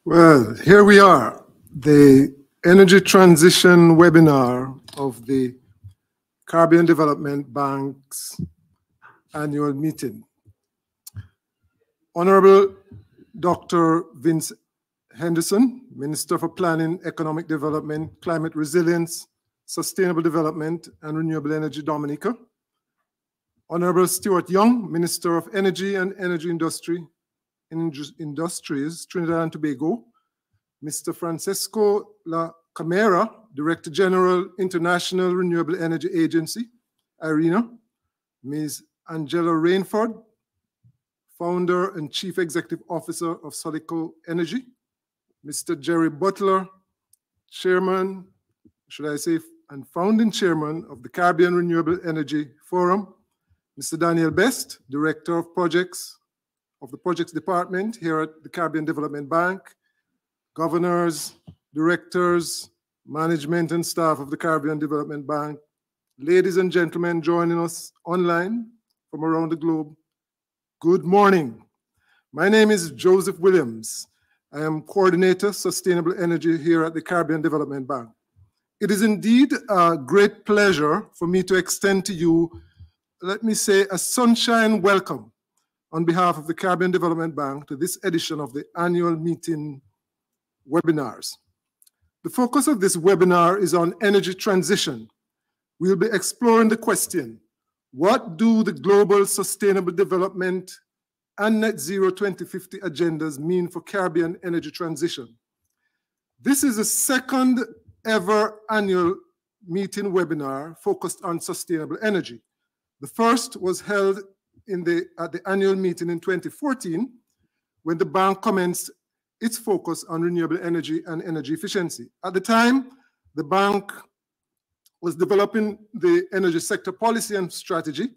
Well, here we are, the Energy Transition webinar of the Caribbean Development Bank's annual meeting. Honorable Dr. Vince Henderson, Minister for Planning, Economic Development, Climate Resilience, Sustainable Development, and Renewable Energy, Dominica. Honorable Stuart Young, Minister of Energy and Energy Industries, Trinidad and Tobago. Mr. Francesco La Camera, Director General, International Renewable Energy Agency, IRENA. Ms. Angela Rainford, Founder and Chief Executive Officer of Solico Energy. Mr. Jerry Butler, Chairman, and Founding Chairman of the Caribbean Renewable Energy Forum. Mr. Daniel Best, Director of Projects of the Projects Department here at the Caribbean Development Bank. Governors, directors, management and staff of the Caribbean Development Bank. Ladies and gentlemen joining us online from around the globe, good morning. My name is Joseph Williams. I am Coordinator, Sustainable Energy here at the Caribbean Development Bank. It is indeed a great pleasure for me to extend to you, let me say, a sunshine welcome on behalf of the Caribbean Development Bank to this edition of the annual meeting webinars. The focus of this webinar is on energy transition. We'll be exploring the question, what do the global sustainable development and net zero 2050 agendas mean for Caribbean energy transition? This is the second ever annual meeting webinar focused on sustainable energy. The first was held at the annual meeting in 2014 when the bank commenced its focus on renewable energy and energy efficiency. At the time, the bank was developing the energy sector policy and strategy,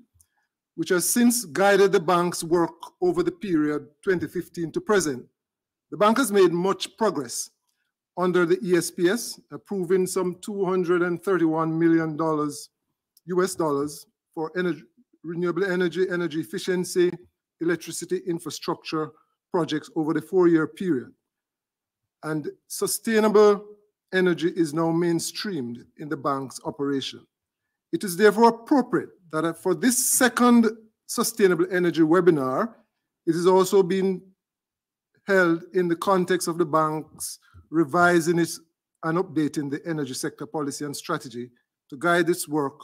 which has since guided the bank's work over the period 2015 to present. The bank has made much progress under the ESPS, approving some $231 million US dollars for renewable energy, energy efficiency, electricity infrastructure projects over the 4-year period. And sustainable energy is now mainstreamed in the bank's operation. It is therefore appropriate that for this second sustainable energy webinar, it is also being held in the context of the bank's revising its and updating the energy sector policy and strategy to guide its work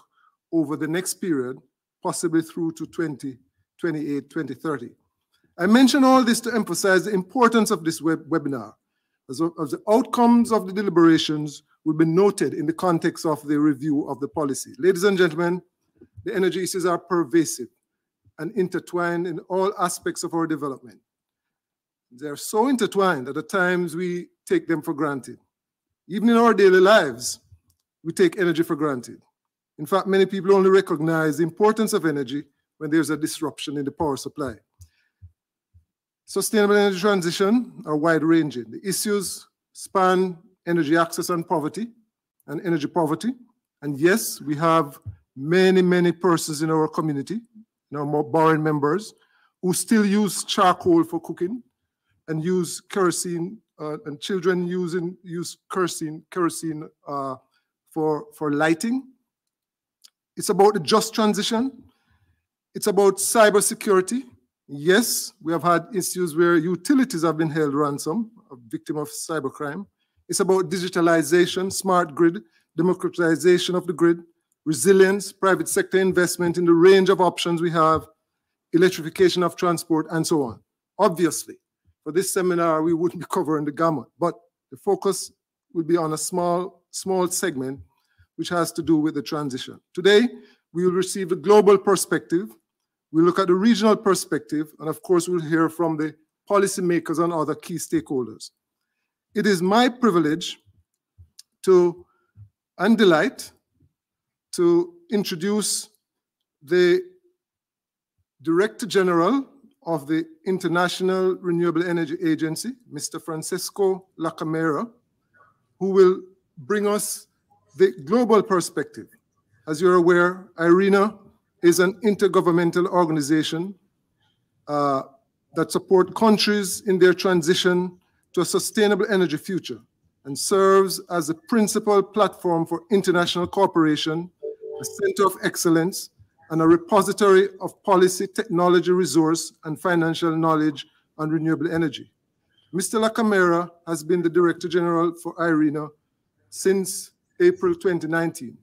over the next period, possibly through to 2028, 2030. I mention all this to emphasize the importance of this webinar, as the outcomes of the deliberations will be noted in the context of the review of the policy. Ladies and gentlemen, the energy issues are pervasive and intertwined in all aspects of our development. They are so intertwined that at times we take them for granted. Even in our daily lives, we take energy for granted. In fact, many people only recognize the importance of energy when there's a disruption in the power supply. Sustainable energy transition are wide-ranging. The issues span energy access and poverty, and energy poverty. And yes, we have many, many persons in our community, in our borrowing members, who still use charcoal for cooking and use kerosene, and children use kerosene for lighting. It's about the just transition. It's about cybersecurity. Yes, we have had issues where utilities have been held ransom, a victim of cybercrime. It's about digitalization, smart grid, democratization of the grid, resilience, private sector investment in the range of options we have, electrification of transport, and so on. Obviously, for this seminar, we wouldn't be covering the gamut, but the focus will be on a small segment which has to do with the transition. Today, we will receive the global perspective. We'll look at the regional perspective, and of course, we'll hear from the policymakers and other key stakeholders. It is my privilege and delight to introduce the Director General of the International Renewable Energy Agency, Mr. Francesco La Camera, who will bring us the global perspective. As you're aware, IRENA is an intergovernmental organization that support countries in their transition to a sustainable energy future and serves as a principal platform for international cooperation, a center of excellence, and a repository of policy, technology, resource, and financial knowledge on renewable energy. Mr. Lacamera has been the Director General for IRENA since April 2019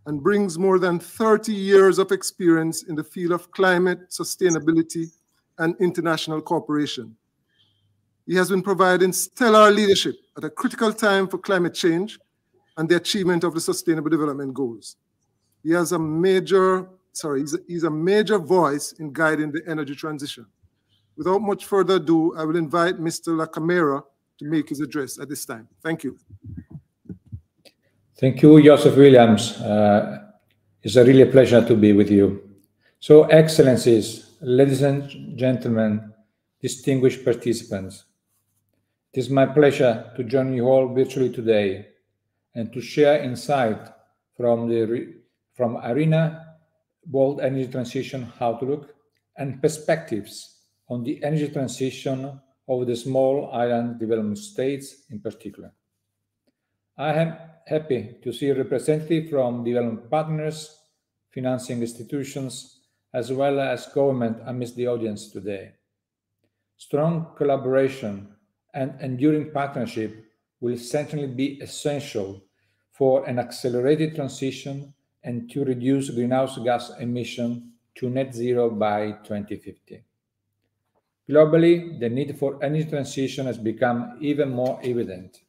and brings more than 30 years of experience in the field of climate, sustainability, and international cooperation. He has been providing stellar leadership at a critical time for climate change and the achievement of the Sustainable Development Goals. He has a major, he's a major voice in guiding the energy transition. Without much further ado, I will invite Mr. Lacamera to make his address at this time. Thank you. Thank you, Joseph Williams. It's a really pleasure to be with you. So, Excellencies, ladies and gentlemen, distinguished participants, it is my pleasure to join you all virtually today and to share insight from IRENA World Energy Transition Outlook and perspectives on the energy transition of the small island development states in particular. I am happy to see a representative from development partners, financing institutions, as well as government amidst the audience today. Strong collaboration and enduring partnership will certainly be essential for an accelerated transition and to reduce greenhouse gas emissions to net zero by 2050. Globally, the need for energy transition has become even more evident.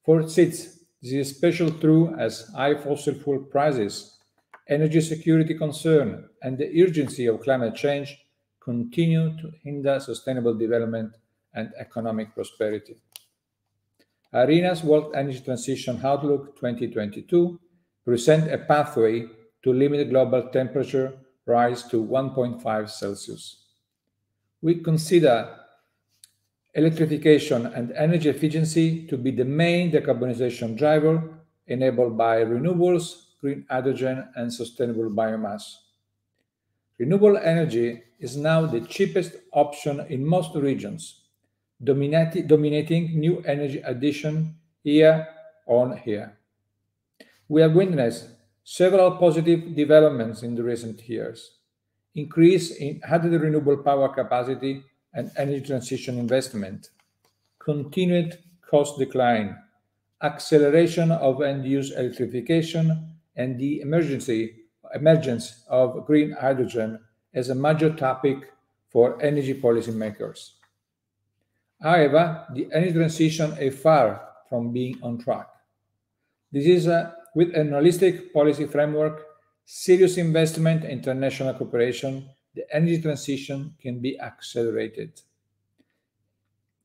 For SIDS, this is especially true as high fossil fuel prices, energy security concern, and the urgency of climate change continue to hinder sustainable development and economic prosperity. IRENA's World Energy Transition Outlook 2022 presents a pathway to limit global temperature rise to 1.5 Celsius. We consider electrification and energy efficiency to be the main decarbonization driver enabled by renewables, green hydrogen, and sustainable biomass. Renewable energy is now the cheapest option in most regions, dominating new energy addition year on year. We have witnessed several positive developments in the recent years: increase in added renewable power capacity and energy transition investment, continued cost decline, acceleration of end-use electrification, and the emergence of green hydrogen as a major topic for energy policymakers. However, the energy transition is far from being on track. This is with a holistic policy framework, serious investment, and international cooperation, the energy transition can be accelerated.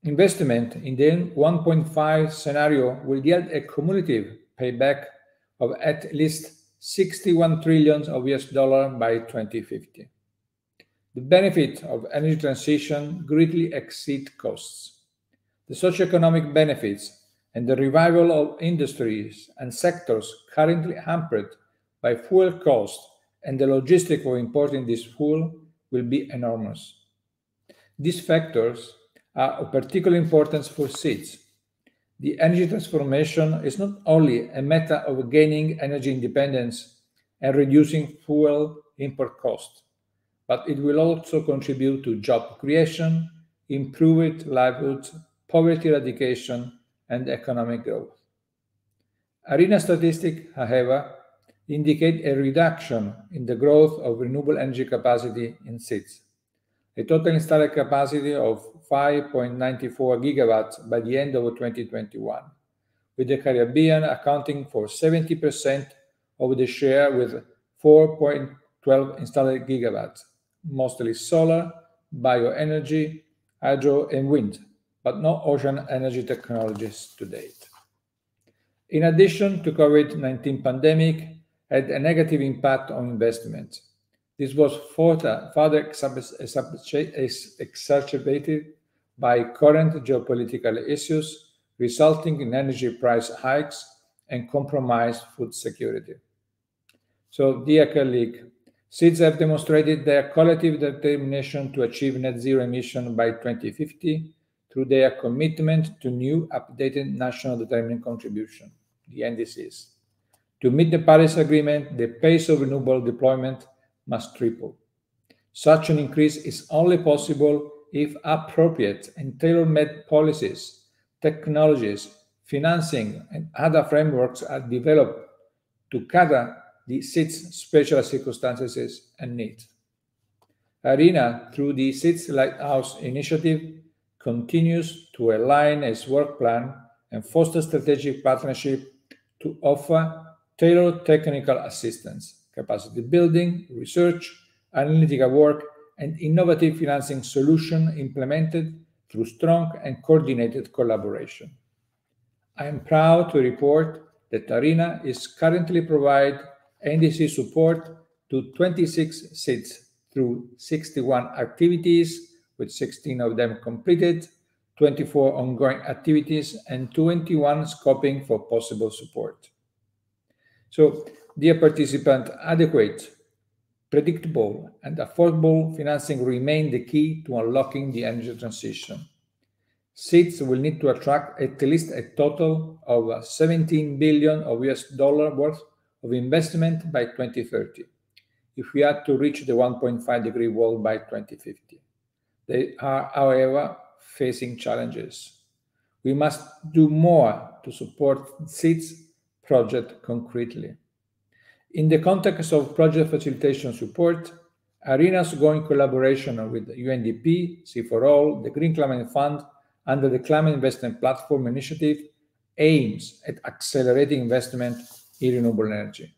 Investment in the 1.5 scenario will yield a cumulative payback of at least $61 trillion by 2050. The benefit of energy transition greatly exceed costs. The socioeconomic benefits and the revival of industries and sectors currently hampered by fuel costs and the logistics of importing this fuel will be enormous. These factors are of particular importance for SIDS. The energy transformation is not only a matter of gaining energy independence and reducing fuel import costs, but it will also contribute to job creation, improved livelihoods, poverty eradication, and economic growth. IRENA statistics, however, indicate a reduction in the growth of renewable energy capacity in SIDS, a total installed capacity of 5.94 gigawatts by the end of 2021, with the Caribbean accounting for 70% of the share with 4.12 installed gigawatts, mostly solar, bioenergy, hydro, and wind, but no ocean energy technologies to date. In addition to COVID-19 pandemic, had a negative impact on investment. This was further exacerbated by current geopolitical issues, resulting in energy price hikes and compromised food security. So, dear colleague, SIDS have demonstrated their collective determination to achieve net zero emission by 2050 through their commitment to new updated national determined contribution, the NDCs. To meet the Paris Agreement, the pace of renewable deployment must triple. Such an increase is only possible if appropriate and tailor-made policies, technologies, financing, and other frameworks are developed to cater the SEED's special circumstances and needs. ARENA, through the SEED's Lighthouse Initiative, continues to align its work plan and foster strategic partnership to offer tailored technical assistance, capacity building, research, analytical work, and innovative financing solutions implemented through strong and coordinated collaboration. I am proud to report that ARENA is currently providing NDC support to 26 SEEDs through 61 activities, with 16 of them completed, 24 ongoing activities, and 21 scoping for possible support. So, dear participant, adequate, predictable, and affordable financing remain the key to unlocking the energy transition. SEEDs will need to attract at least a total of $17 billion worth of investment by 2030, if we are to reach the 1.5-degree goal by 2050. They are, however, facing challenges. We must do more to support SEEDs project concretely. In the context of project facilitation support, ARENA's ongoing collaboration with UNDP, Sea4All, the Green Climate Fund, under the Climate Investment Platform Initiative, aims at accelerating investment in renewable energy.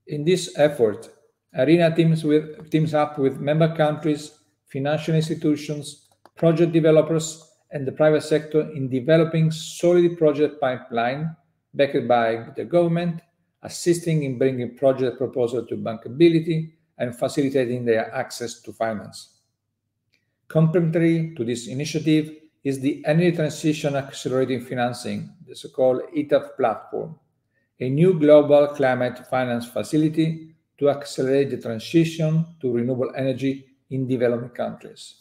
In this effort, ARENA teams up with member countries, financial institutions, project developers, and the private sector in developing solid project pipeline backed by the government, assisting in bringing project proposals to bankability and facilitating their access to finance. Complementary to this initiative is the Energy Transition Accelerating Financing, the so-called ETAF platform, a new global climate finance facility to accelerate the transition to renewable energy in developing countries.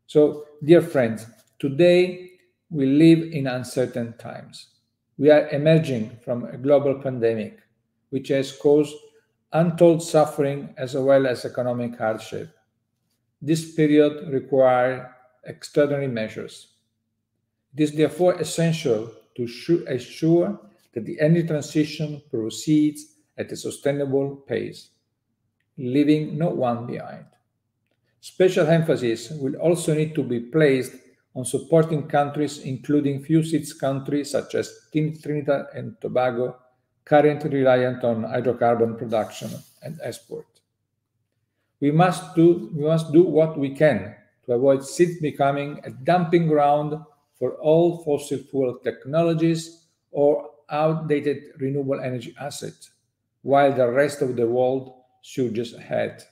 So, dear friends, today we live in uncertain times. We are emerging from a global pandemic, which has caused untold suffering as well as economic hardship. This period requires extraordinary measures. It is therefore essential to ensure that the energy transition proceeds at a sustainable pace, leaving no one behind. Special emphasis will also need to be placed on supporting countries, including few SEEDs countries such as Trinidad and Tobago, currently reliant on hydrocarbon production and export. We must do what we can to avoid SEEDs becoming a dumping ground for all fossil fuel technologies or outdated renewable energy assets, while the rest of the world surges ahead.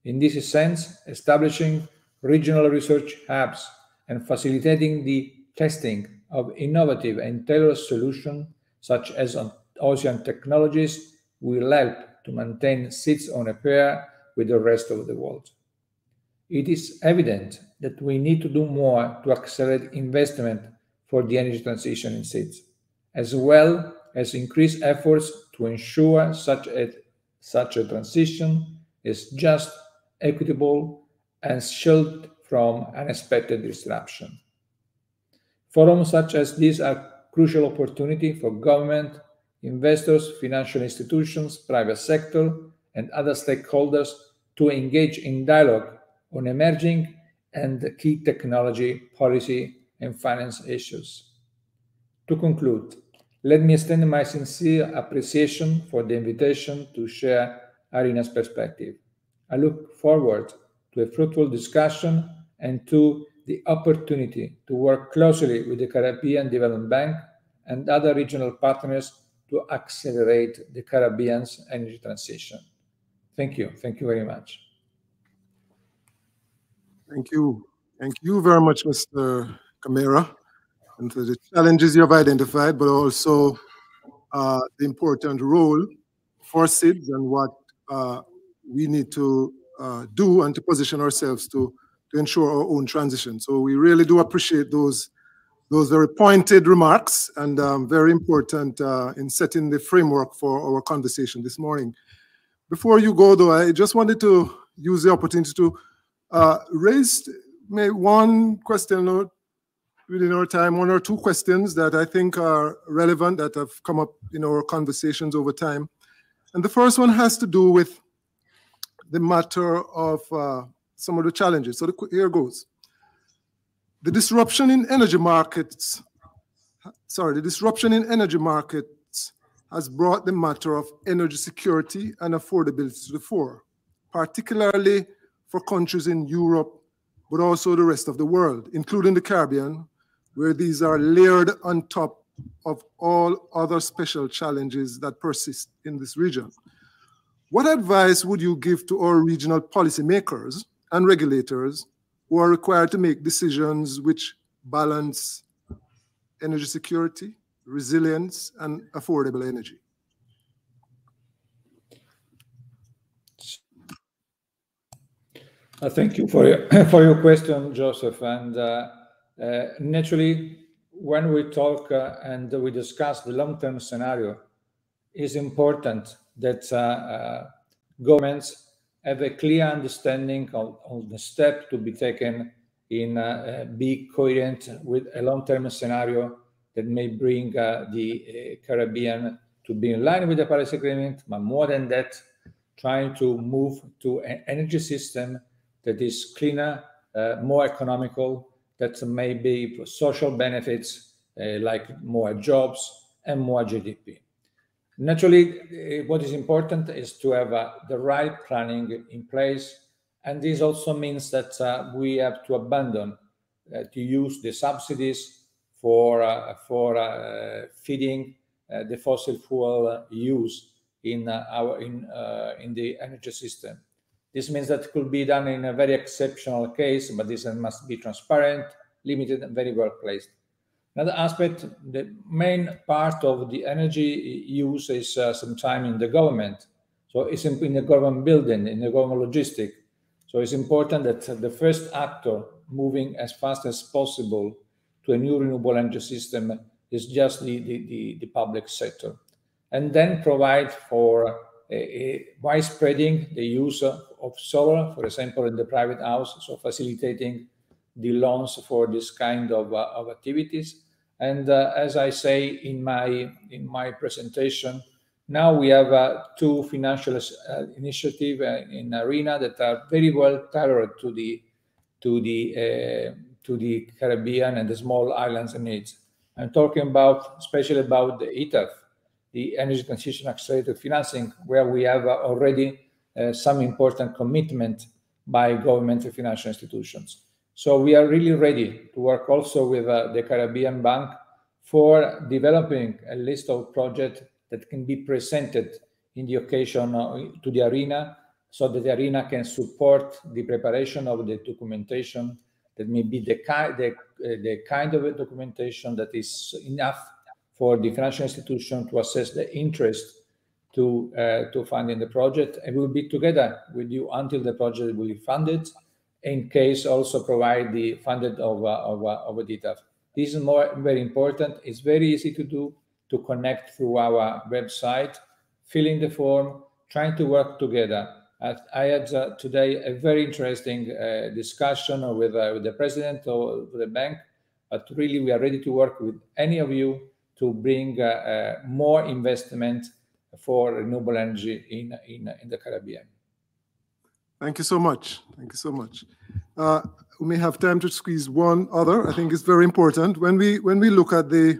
In this sense, establishing regional research hubs and facilitating the testing of innovative and tailored solutions such as ocean technologies will help to maintain SEEDs on a par with the rest of the world. It is evident that we need to do more to accelerate investment for the energy transition in SEEDs, as well as increase efforts to ensure such a transition is just, equitable, and shielded from unexpected disruption. Forums such as these are crucial opportunity for government, investors, financial institutions, private sector, and other stakeholders to engage in dialogue on emerging and key technology, policy, and finance issues. To conclude, let me extend my sincere appreciation for the invitation to share ARENA's perspective. I look forward to a fruitful discussion and to the opportunity to work closely with the Caribbean Development Bank and other regional partners to accelerate the Caribbean's energy transition. Thank you. Thank you very much. Thank you. Thank you very much, Mr. Camara, and for the challenges you have identified, but also the important role for SEEDs and what we need to do and to position ourselves to to ensure our own transition. So we really do appreciate those very pointed remarks, and very important in setting the framework for our conversation this morning. Before you go, though, I just wanted to use the opportunity to raise maybe one question within our time, one or two questions that I think are relevant, that have come up in our conversations over time. And the first one has to do with the matter of some of the challenges. So here goes. The disruption in energy markets has brought the matter of energy security and affordability to the fore, particularly for countries in Europe, but also the rest of the world, including the Caribbean, where these are layered on top of all other special challenges that persist in this region. What advice would you give to our regional policymakers and regulators who are required to make decisions which balance energy security, resilience, and affordable energy? Thank you for your question, Joseph. And naturally, when we talk and we discuss the long-term scenario, it's important that governments have a clear understanding of the step to be taken in be coherent with a long-term scenario that may bring the Caribbean to be in line with the Paris Agreement, but more than that, trying to move to an energy system that is cleaner, more economical, that may be social benefits like more jobs and more GDP. Naturally, what is important is to have the right planning in place, and this also means that we have to abandon to use the subsidies for feeding the fossil fuel use in the energy system. This means that it could be done in a very exceptional case, but this must be transparent, limited, and very well placed. Another aspect, the main part of the energy use is sometime in the government. So it's in the government building, in the government logistic. So it's important that the first actor moving as fast as possible to a new renewable energy system is just the public sector. And then provide for a widespreading the use of solar, for example, in the private house, so facilitating the loans for this kind of activities. And as I say in my presentation, now we have two financial initiatives in ARENA that are very well tailored to the Caribbean and the small islands and needs. I'm talking about especially about the ETAF, the Energy Transition Accelerated Financing, where we have already some important commitment by government and financial institutions. So we are really ready to work also with the Caribbean Bank for developing a list of projects that can be presented in the occasion to the ARENA, so that the ARENA can support the preparation of the documentation that may be the kind of a documentation that is enough for the financial institution to assess the interest to fund in the project, and we'll be together with you until the project will be funded. In case also provide the funded of a DTAF. This is very important. It's very easy to do, to connect through our website, fill in the form, trying to work together. I had today a very interesting discussion with the president of the bank, but really we are ready to work with any of you to bring more investment for renewable energy in the Caribbean. Thank you so much. Thank you so much. We may have time to squeeze one other. I think it's very important. When we look at the,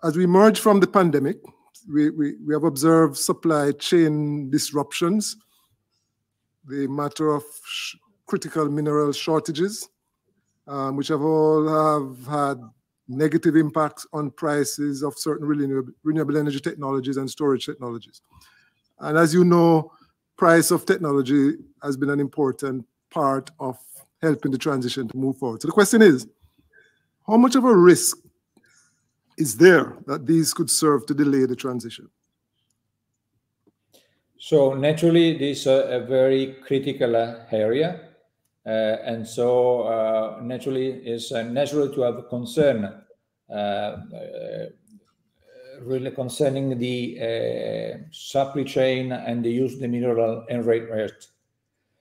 as we emerge from the pandemic, we have observed supply chain disruptions, the matter of critical mineral shortages, which have had negative impacts on prices of certain renewable energy technologies and storage technologies. And as you know, price of technology has been an important part of helping the transition to move forward. So the question is, how much of a risk is there that these could serve to delay the transition? So naturally, this is a very critical area. and so naturally it's natural to have concern really concerning the supply chain and the use of the mineral and rare earth.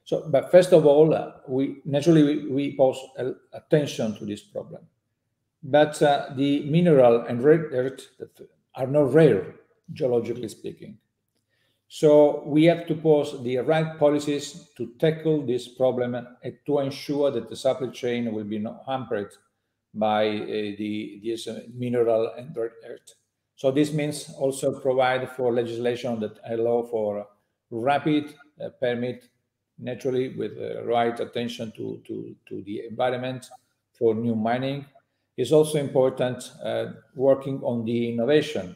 So, but first of all, we pose attention to this problem. But the mineral and rare earth are not rare, geologically speaking. So we have to pose the right policies to tackle this problem and to ensure that the supply chain will be not hampered by this mineral and rare earth. So this means also provide for legislation that allow for rapid permit, naturally with the right attention to the environment for new mining. It's also important working on the innovation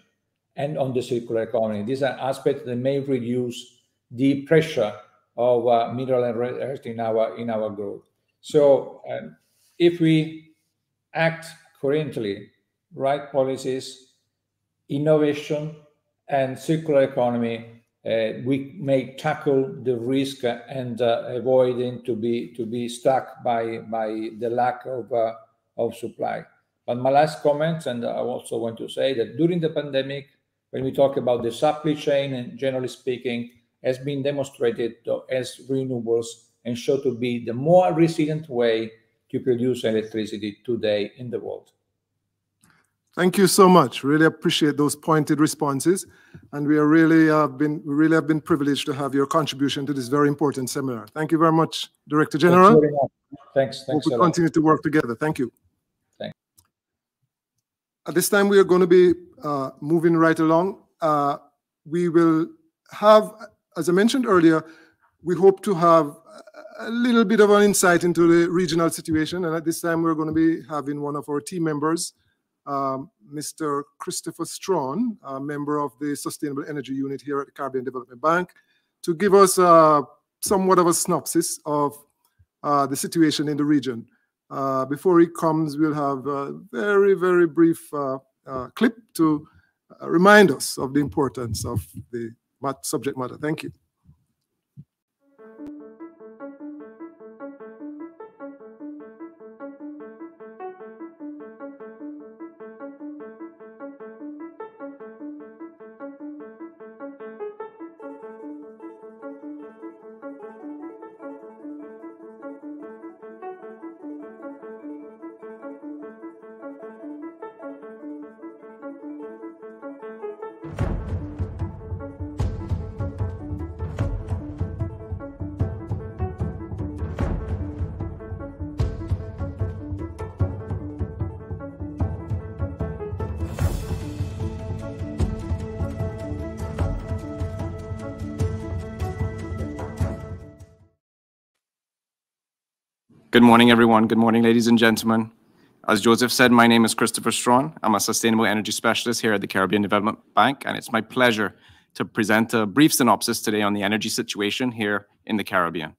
and on the circular economy. These are aspects that may reduce the pressure of mineral and rare earth in our growth. So if we act coherently, right policies, innovation, and circular economy, we may tackle the risk and avoiding to be stuck by the lack of supply. But my last comment, and I also want to say that during the pandemic, when we talk about the supply chain, and generally speaking, has been demonstrated as renewables and show to be the more resilient way to produce electricity today in the world. Thank you so much. Really appreciate those pointed responses, and we really have been privileged to have your contribution to this very important seminar. Thank you very much, Director General. Thanks. Hope we continue to work together. Thank you. Thanks. At this time, we are going to be moving right along. We will have, as I mentioned earlier, we hope to have a little bit of an insight into the regional situation, and at this time, we're going to be having one of our team members, Mr. Christopher Strawn, a member of the Sustainable Energy Unit here at the Caribbean Development Bank, to give us somewhat of a synopsis of the situation in the region. Before he comes, we'll have a very, very brief clip to remind us of the importance of the subject matter. Thank you. Good morning, everyone. Good morning, ladies and gentlemen. As Joseph said, my name is Christopher Strawn. I'm a Sustainable Energy Specialist here at the Caribbean Development Bank, and it's my pleasure to present a brief synopsis today on the energy situation here in the Caribbean.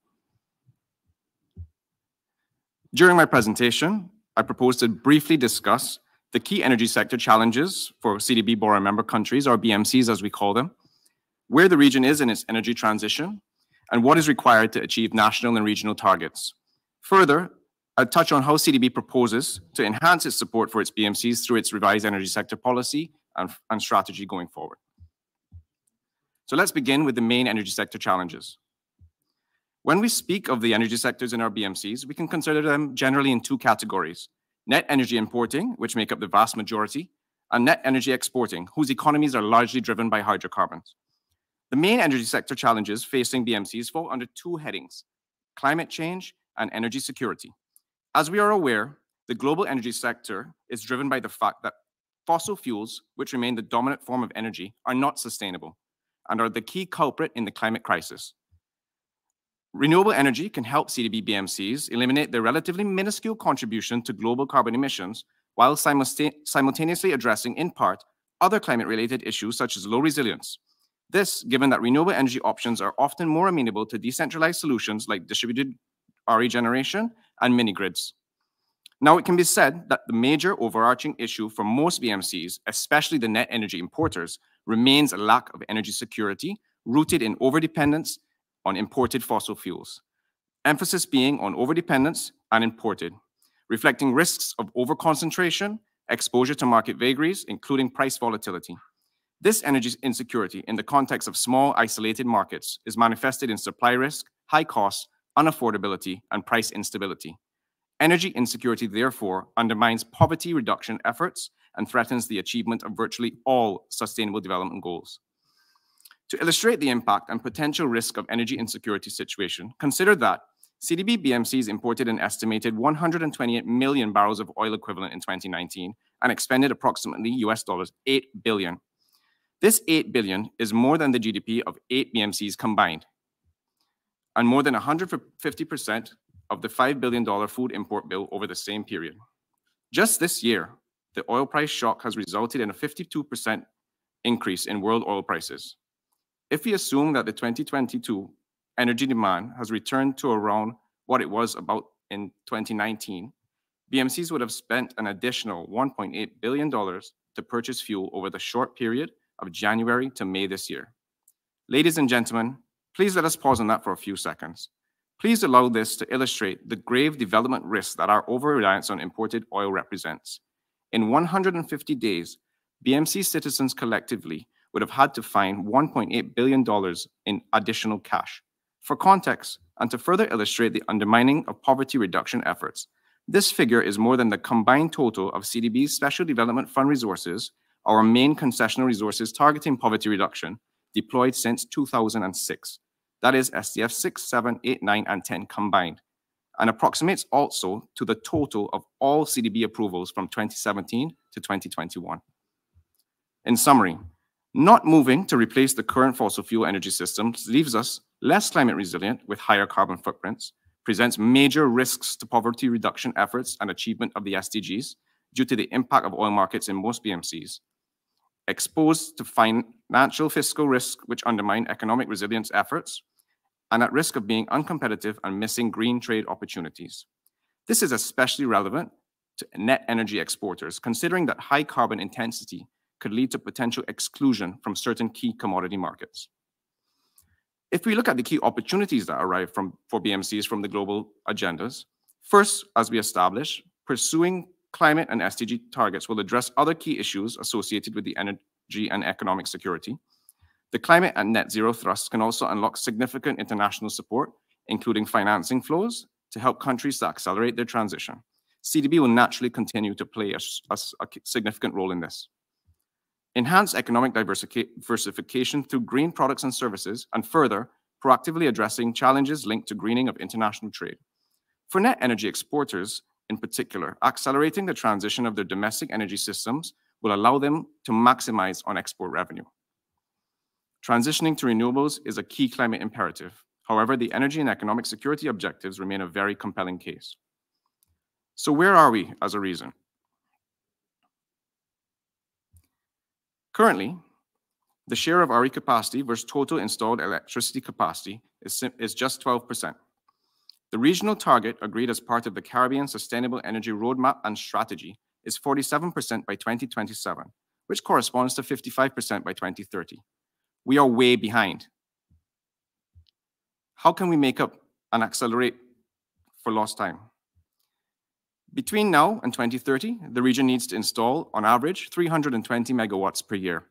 During my presentation, I propose to briefly discuss the key energy sector challenges for CDB borrower member countries, or BMCs as we call them, where the region is in its energy transition, and what is required to achieve national and regional targets. Further, I'll touch on how CDB proposes to enhance its support for its BMCs through its revised energy sector policy and strategy going forward. So let's begin with the main energy sector challenges. When we speak of the energy sectors in our BMCs, we can consider them generally in two categories: net energy importing, which make up the vast majority, and net energy exporting, whose economies are largely driven by hydrocarbons. The main energy sector challenges facing BMCs fall under two headings: climate change and energy security. As we are aware, the global energy sector is driven by the fact that fossil fuels, which remain the dominant form of energy, are not sustainable and are the key culprit in the climate crisis. Renewable energy can help CDB BMCs eliminate their relatively minuscule contribution to global carbon emissions while simultaneously addressing, in part, other climate-related issues such as low resilience. This, given that renewable energy options are often more amenable to decentralized solutions like distributed RE generation and mini-grids. Now, it can be said that the major overarching issue for most BMCs, especially the net energy importers, remains a lack of energy security rooted in overdependence on imported fossil fuels. emphasis being on overdependence and imported, reflecting risks of overconcentration, exposure to market vagaries, including price volatility. This energy insecurity in the context of small, isolated markets is manifested in supply risk, high costs, unaffordability, and price instability. Energy insecurity, therefore, undermines poverty reduction efforts and threatens the achievement of virtually all Sustainable Development Goals. To illustrate the impact and potential risk of energy insecurity situation, consider that CDB BMCs imported an estimated 128 million barrels of oil equivalent in 2019 and expended approximately US $8 billion. This $8 billion is more than the GDP of 8 BMCs combined, and more than 150% of the $5 billion food import bill over the same period. Just this year, the oil price shock has resulted in a 52% increase in world oil prices. If we assume that the 2022 energy demand has returned to around what it was about in 2019, BMCs would have spent an additional $1.8 billion to purchase fuel over the short period of January to May this year. Ladies and gentlemen, please let us pause on that for a few seconds. Please allow this to illustrate the grave development risks that our over-reliance on imported oil represents. In 150 days, BMC citizens collectively would have had to find $1.8 billion in additional cash. For context, and to further illustrate the undermining of poverty reduction efforts, this figure is more than the combined total of CDB's Special Development Fund resources, our main concessional resources targeting poverty reduction, deployed since 2006. That is SDF 6, 7, 8, 9, and 10 combined, and approximates also to the total of all CDB approvals from 2017 to 2021. In summary, not moving to replace the current fossil fuel energy systems leaves us less climate resilient with higher carbon footprints, presents major risks to poverty reduction efforts and achievement of the SDGs due to the impact of oil markets in most BMCs, exposed to financial fiscal risk which undermine economic resilience efforts, and at risk of being uncompetitive and missing green trade opportunities. This is especially relevant to net energy exporters, considering that high carbon intensity could lead to potential exclusion from certain key commodity markets. If we look at the key opportunities that arrive for BMCs from the global agendas, first, as we established, pursuing climate and SDG targets will address other key issues associated with the energy and economic security. The climate and net zero thrust can also unlock significant international support, including financing flows, to help countries to accelerate their transition. CDB will naturally continue to play a significant role in this. Enhance economic diversification through green products and services, and further, proactively addressing challenges linked to greening of international trade. For net energy exporters, in particular, accelerating the transition of their domestic energy systems will allow them to maximize on export revenue. Transitioning to renewables is a key climate imperative. However, the energy and economic security objectives remain a very compelling case. So where are we as a region? Currently, the share of RE capacity versus total installed electricity capacity is just 12%. The regional target agreed as part of the Caribbean Sustainable Energy Roadmap and Strategy is 47% by 2027, which corresponds to 55% by 2030. We are way behind. How can we make up and accelerate for lost time? Between now and 2030, the region needs to install, on average, 320 megawatts per year.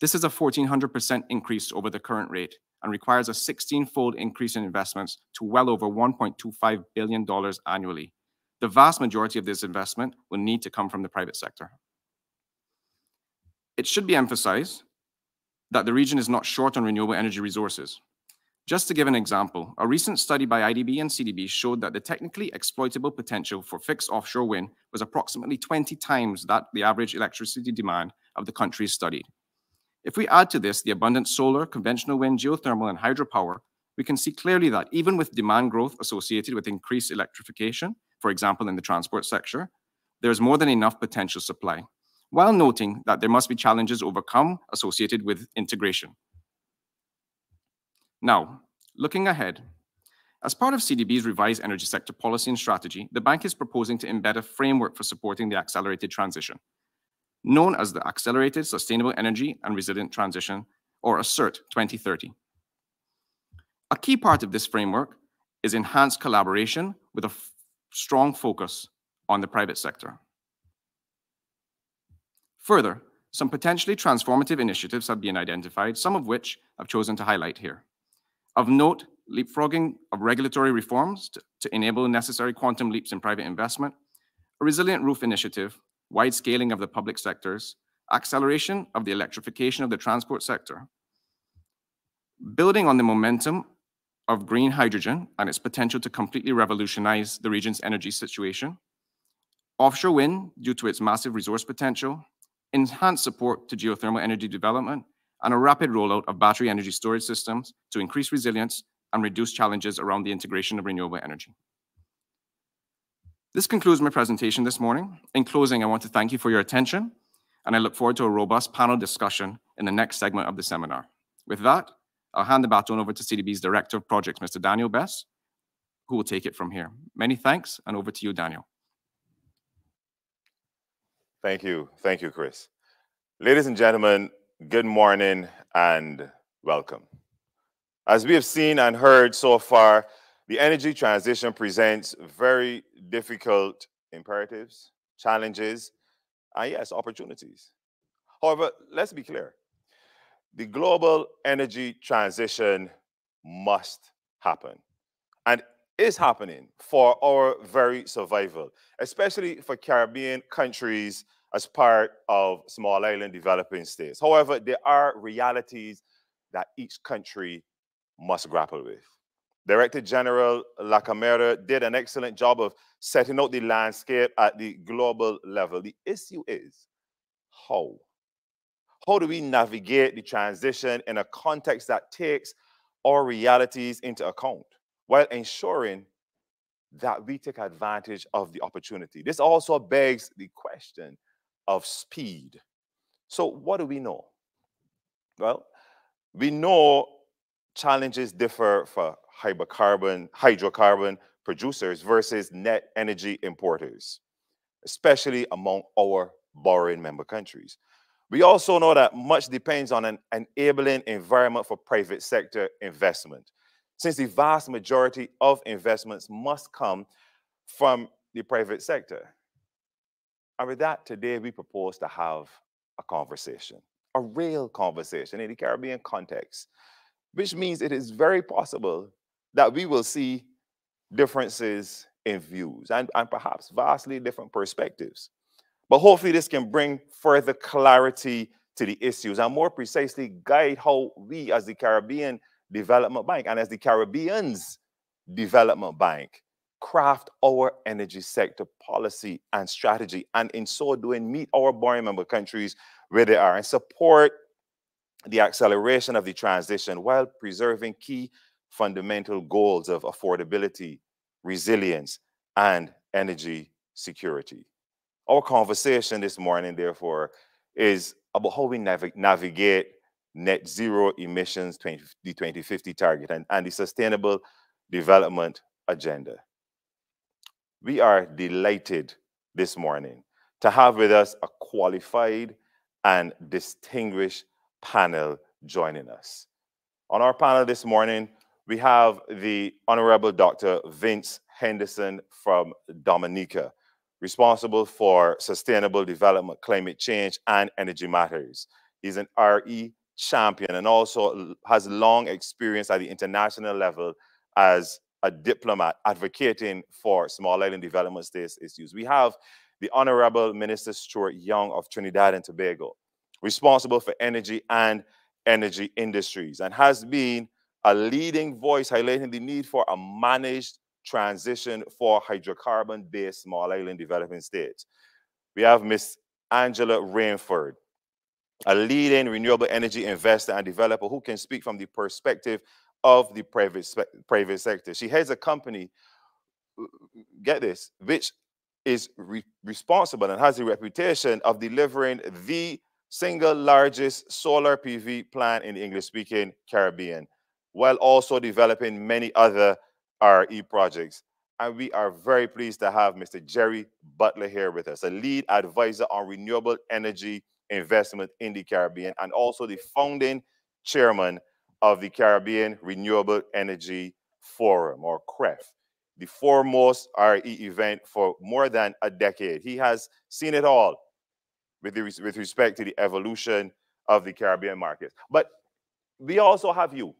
This is a 1,400% increase over the current rate and requires a 16-fold increase in investments to well over $1.25 billion annually. The vast majority of this investment will need to come from the private sector. It should be emphasized that the region is not short on renewable energy resources. Just to give an example, a recent study by IDB and CDB showed that the technically exploitable potential for fixed offshore wind was approximately 20 times the average electricity demand of the countries studied. If we add to this the abundant solar, conventional wind, geothermal, and hydropower, we can see clearly that even with demand growth associated with increased electrification, for example in the transport sector, there is more than enough potential supply, while noting that there must be challenges overcome associated with integration. Now, looking ahead, as part of CDB's revised energy sector policy and strategy, the bank is proposing to embed a framework for supporting the accelerated transition, known as the Accelerated Sustainable Energy and Resilient Transition, or ASSERT 2030. A key part of this framework is enhanced collaboration with a strong focus on the private sector. Further, some potentially transformative initiatives have been identified, some of which I've chosen to highlight here. Of note, leapfrogging of regulatory reforms to enable necessary quantum leaps in private investment, a resilient roof initiative, wide scaling of the public sectors, acceleration of the electrification of the transport sector, building on the momentum of green hydrogen and its potential to completely revolutionize the region's energy situation, offshore wind due to its massive resource potential, enhanced support to geothermal energy development, and a rapid rollout of battery energy storage systems to increase resilience and reduce challenges around the integration of renewable energy. This concludes my presentation this morning. In closing, I want to thank you for your attention, and I look forward to a robust panel discussion in the next segment of the seminar. With that, I'll hand the baton over to CDB's Director of Projects, Mr. Daniel Bess, who will take it from here. Many thanks, and over to you, Daniel. Thank you, Chris. Ladies and gentlemen, good morning and welcome. As we have seen and heard so far, the energy transition presents very difficult imperatives, challenges, and yes, opportunities. However, let's be clear. The global energy transition must happen and is happening for our very survival, especially for Caribbean countries as part of small island developing states. However, there are realities that each country must grapple with. Director General La Camera did an excellent job of setting out the landscape at the global level. The issue is how? How do we navigate the transition in a context that takes our realities into account while ensuring that we take advantage of the opportunity? This also begs the question of speed. So what do we know? Well, we know challenges differ for hydrocarbon producers versus net energy importers, especially among our borrowing member countries. We also know that much depends on an enabling environment for private sector investment, since the vast majority of investments must come from the private sector. And with that, today we propose to have a conversation, a real conversation in the Caribbean context, which means it is very possible that we will see differences in views and perhaps vastly different perspectives. But hopefully this can bring further clarity to the issues and more precisely guide how we as the Caribbean Development Bank and as the Caribbean's Development Bank craft our energy sector policy and strategy, and in so doing meet our borrowing member countries where they are and support the acceleration of the transition while preserving key fundamental goals of affordability, resilience, and energy security. Our conversation this morning, therefore, is about how we navigate net zero emissions, the 2050 target, and the sustainable development agenda. We are delighted this morning to have with us a qualified and distinguished panel joining us. On our panel this morning, we have the Honorable Dr. Vince Henderson from Dominica, responsible for sustainable development, climate change, and energy matters. He's an RE champion and also has long experience at the international level as a diplomat advocating for small island development states issues. We have the Honorable Minister Stuart Young of Trinidad and Tobago, responsible for energy and energy industries, and has been a leading voice highlighting the need for a managed transition for hydrocarbon-based small island developing states. We have Ms. Angela Rainford, a leading renewable energy investor and developer who can speak from the perspective of the private sector. She heads a company, get this, which is responsible and has a reputation of delivering the single largest solar PV plant in the English-speaking Caribbean, while also developing many other RE projects. And we are very pleased to have Mr. Jerry Butler here with us, a lead advisor on renewable energy investment in the Caribbean and also the founding chairman of the Caribbean Renewable Energy Forum, or CREF, the foremost RE event for more than a decade. He has seen it all with respect to the evolution of the Caribbean markets. But we also have you,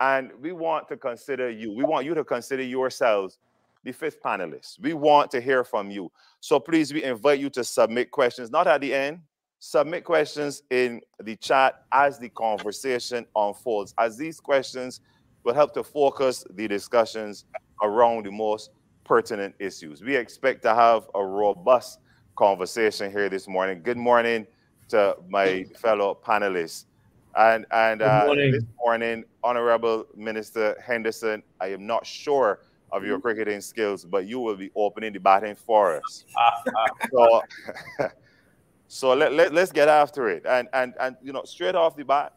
and we want to consider you. We want you to consider yourselves the fifth panelist. We want to hear from you. So please, we invite you to submit questions, not at the end. Submit questions in the chat as the conversation unfolds, as these questions will help to focus the discussions around the most pertinent issues. We expect to have a robust conversation here this morning. Good morning to my fellow panelists. And this morning, Honorable Minister Henderson, I am not sure of your cricketing skills, but you will be opening the batting for us. So let's get after it. And you know, straight off the bat,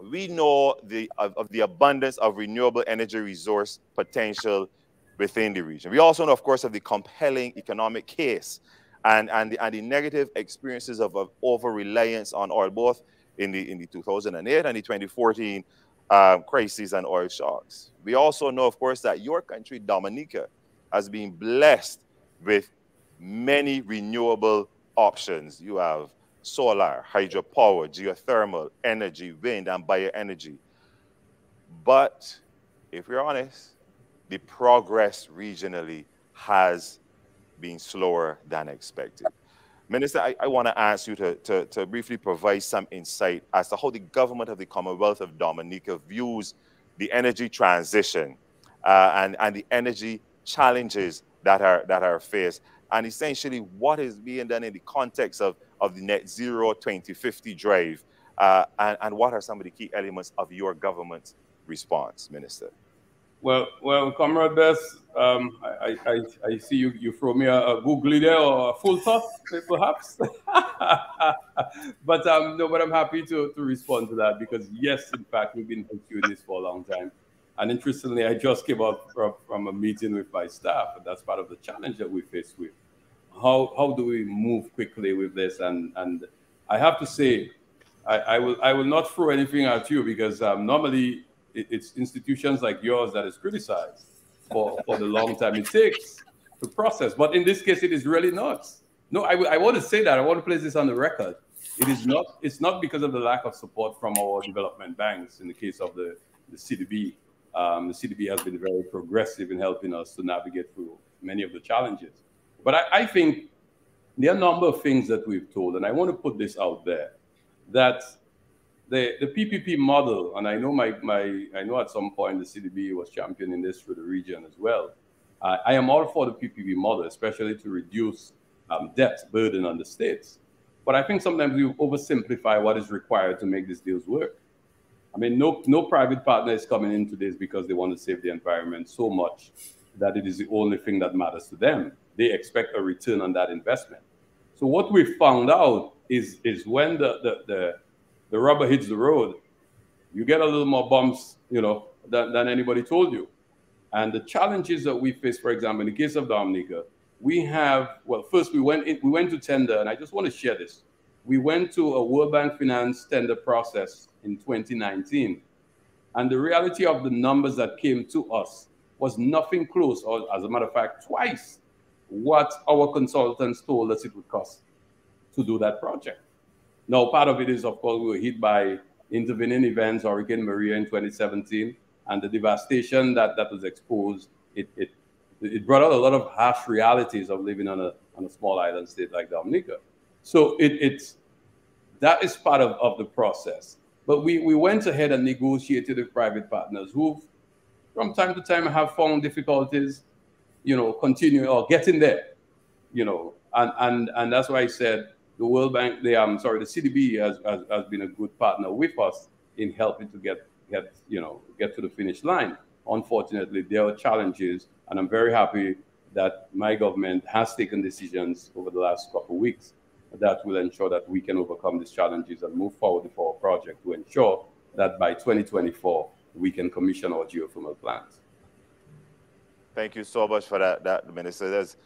we know of the abundance of renewable energy resource potential within the region. We also know, of course, of the compelling economic case and the negative experiences of over-reliance on oil, both in the 2008 and the 2014 crises and oil shocks. We also know, of course, that your country, Dominica, has been blessed with many renewable options. You have solar, hydropower, geothermal, energy, wind, and bioenergy. But if we're honest, the progress regionally has been slower than expected. Minister, I want to ask you to briefly provide some insight as to how the government of the Commonwealth of Dominica views the energy transition and the energy challenges that are faced, and essentially what is being done in the context of the Net Zero 2050 drive, and what are some of the key elements of your government's response, Minister? Well, Comrade Best, I see you throw me a googly there or a full toss, perhaps. But no, but I'm happy to respond to that, because yes, in fact, we've been pursuing this for a long time. And interestingly, I just came up from a meeting with my staff, and that's part of the challenge that we face with. How do we move quickly with this? And I have to say, I will not throw anything at you, because normally it's institutions like yours that is criticized for the long time it takes to process. But in this case, it is really not. No, I want to say that. I want to place this on the record. It's not because of the lack of support from our development banks. In the case of the CDB, the CDB has been very progressive in helping us to navigate through many of the challenges. But I think there are a number of things that we've told, and I want to put this out there, that the PPP model, and I know I know at some point the CDB was championing this for the region as well. I am all for the PPP model, especially to reduce debt burden on the states. But I think sometimes we oversimplify what is required to make these deals work. I mean, no private partner is coming into this because they want to save the environment so much that it is the only thing that matters to them. They expect a return on that investment. So what we found out is when the rubber hits the road, you get a little more bumps, you know, than anybody told you. And the challenges that we face, for example, in the case of Dominica, we have, well, first we went to tender, and I just want to share this. We went to a World Bank Finance tender process in 2019. And the reality of the numbers that came to us was nothing close, or as a matter of fact, twice what our consultants told us it would cost to do that project. Now, part of it is, of course, we were hit by intervening events, Hurricane Maria in 2017, and the devastation that was exposed. It brought out a lot of harsh realities of living on a small island state like Dominica. So that is part of the process. But we went ahead and negotiated with private partners who, from time to time, have found difficulties, you know, continue or getting there, you know, and that's why I said the World Bank, the CDB has been a good partner with us in helping to get to the finish line. Unfortunately, there are challenges, and I'm very happy that my government has taken decisions over the last couple of weeks that will ensure that we can overcome these challenges and move forward with our project to ensure that by 2024 we can commission our geothermal plants. Thank you so much for that, Minister. That's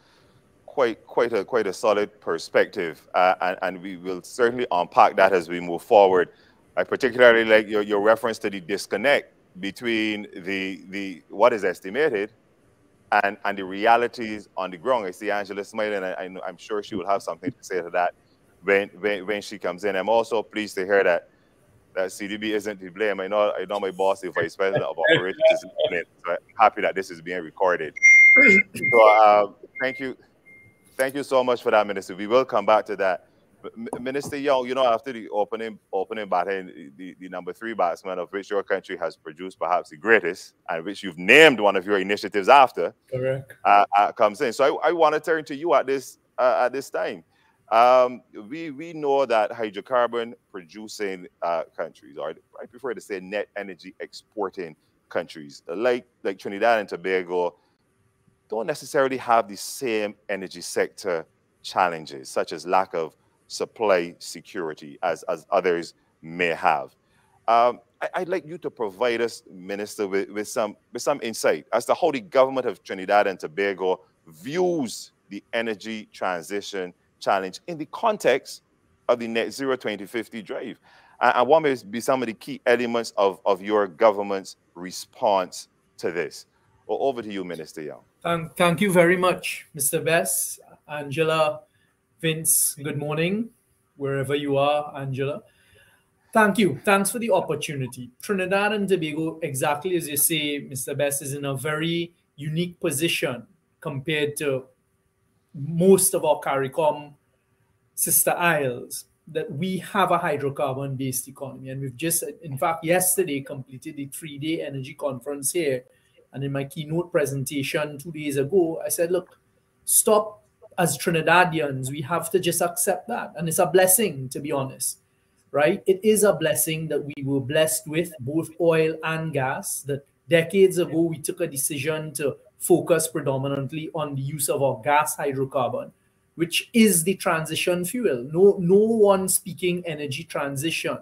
quite a solid perspective, and we will certainly unpack that as we move forward. I particularly like your reference to the disconnect between the what is estimated and the realities on the ground. I see Angela smiling, and I'm sure she will have something to say to that when she comes in. I'm also pleased to hear that CDB isn't to blame. I know my boss, the vice president of operations, is to blame. So I'm happy that this is being recorded. So thank you so much for that, Minister. We will come back to that. Minister Young, you know, after the opening batter, the number 3 batsman, of which your country has produced perhaps the greatest, and which you've named one of your initiatives after, correct, comes in. So I want to turn to you at this time. We know that hydrocarbon producing countries, or I prefer to say net energy exporting countries, like Trinidad and Tobago, don't necessarily have the same energy sector challenges, such as lack of supply security as others may have. I'd like you to provide us, Minister, with some insight as to how the government of Trinidad and Tobago views the energy transition challenge in the context of the Net Zero 2050 drive. And what may be some of the key elements of your government's response to this? Over to you, Minister Young. Thank you very much, Mr. Bess. Angela, Vince, good morning, wherever you are, Angela. Thank you. Thanks for the opportunity. Trinidad and Tobago, exactly as you say, Mr. Bess, is in a very unique position compared to most of our CARICOM sister isles, that we have a hydrocarbon-based economy. And we've just, in fact, yesterday completed the 3-day energy conference here. And in my keynote presentation 2 days ago, I said, look, stop. As Trinidadians, we have to just accept that. And it's a blessing, to be honest, right? It is a blessing that we were blessed with both oil and gas, that decades ago, we took a decision to focus predominantly on the use of our gas hydrocarbon, which is the transition fuel. No one speaking energy transition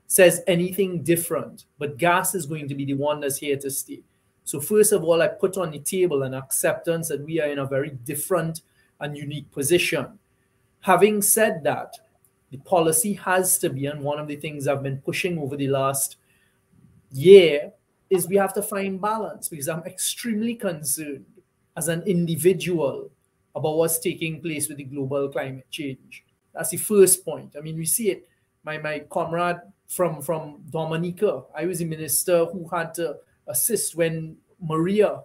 says anything different, but gas is going to be the one that's here to stay. So first of all, I put on the table an acceptance that we are in a very different and unique position. Having said that, the policy has to be, and one of the things I've been pushing over the last year is we have to find balance, because I'm extremely concerned as an individual about what's taking place with the global climate change. That's the first point. I mean, we see it. My comrade from Dominica, I was a minister who had to assist when Maria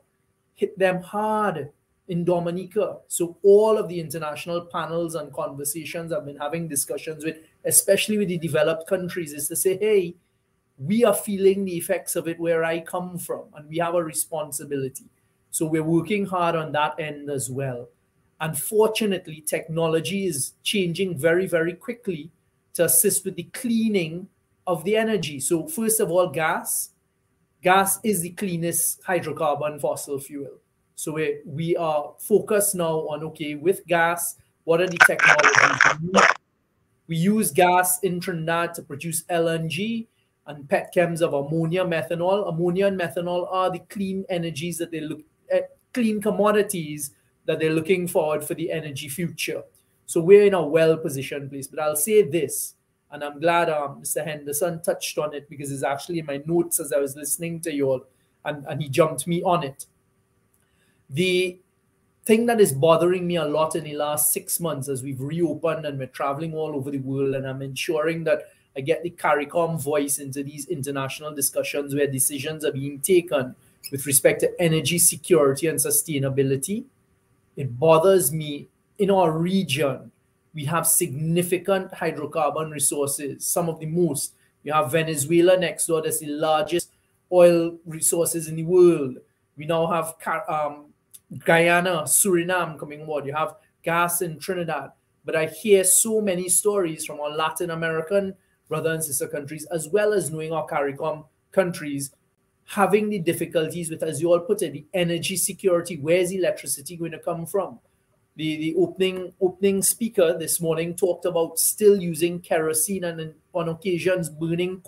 hit them hard in Dominica. So all of the international panels and conversations I've been having discussions with, especially with the developed countries, is to say, hey, we are feeling the effects of it where I come from, and we have a responsibility. So we're working hard on that end as well. Unfortunately, technology is changing very, very quickly to assist with the cleaning of the energy. So first of all, gas. Gas is the cleanest hydrocarbon fossil fuel. So we are focused now on, okay, with gas, what are the technologies? We use gas in Trinidad to produce LNG and petchems of ammonia, methanol. Ammonia and methanol are the clean energies that they look at, clean commodities that they're looking forward for the energy future. So we're in a well-positioned place. But I'll say this, and I'm glad Mr. Henderson touched on it, because it's actually in my notes as I was listening to you all, and he jumped me on it. The thing that is bothering me a lot in the last 6 months as we've reopened and we're traveling all over the world, and I'm ensuring that I get the CARICOM voice into these international discussions where decisions are being taken with respect to energy security and sustainability. It bothers me in our region. We have significant hydrocarbon resources, some of the most. We have Venezuela next door, that's the largest oil resources in the world. We now have Guyana, Suriname coming on. You have gas in Trinidad. But I hear so many stories from our Latin American brother and sister countries, as well as knowing our CARICOM countries, having the difficulties with, as you all put it, the energy security. Where's electricity going to come from? The opening speaker this morning talked about still using kerosene and on occasions burning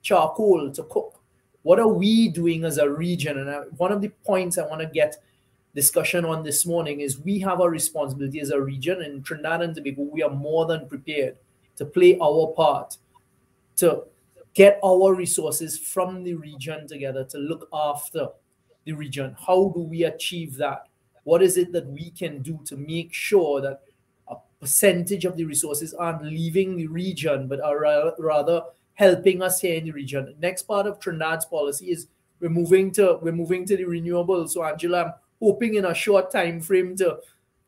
charcoal to cook. What are we doing as a region? And one of the points I want to get discussion on this morning is we have a responsibility as a region. In Trinidad and Tobago, we are more than prepared to play our part to get our resources from the region together to look after the region. How do we achieve that? What is it that we can do to make sure that a percentage of the resources aren't leaving the region, but are rather helping us here in the region? Next part of Trinidad's policy is we're moving to the renewables. So Angela, I'm hoping in a short time frame to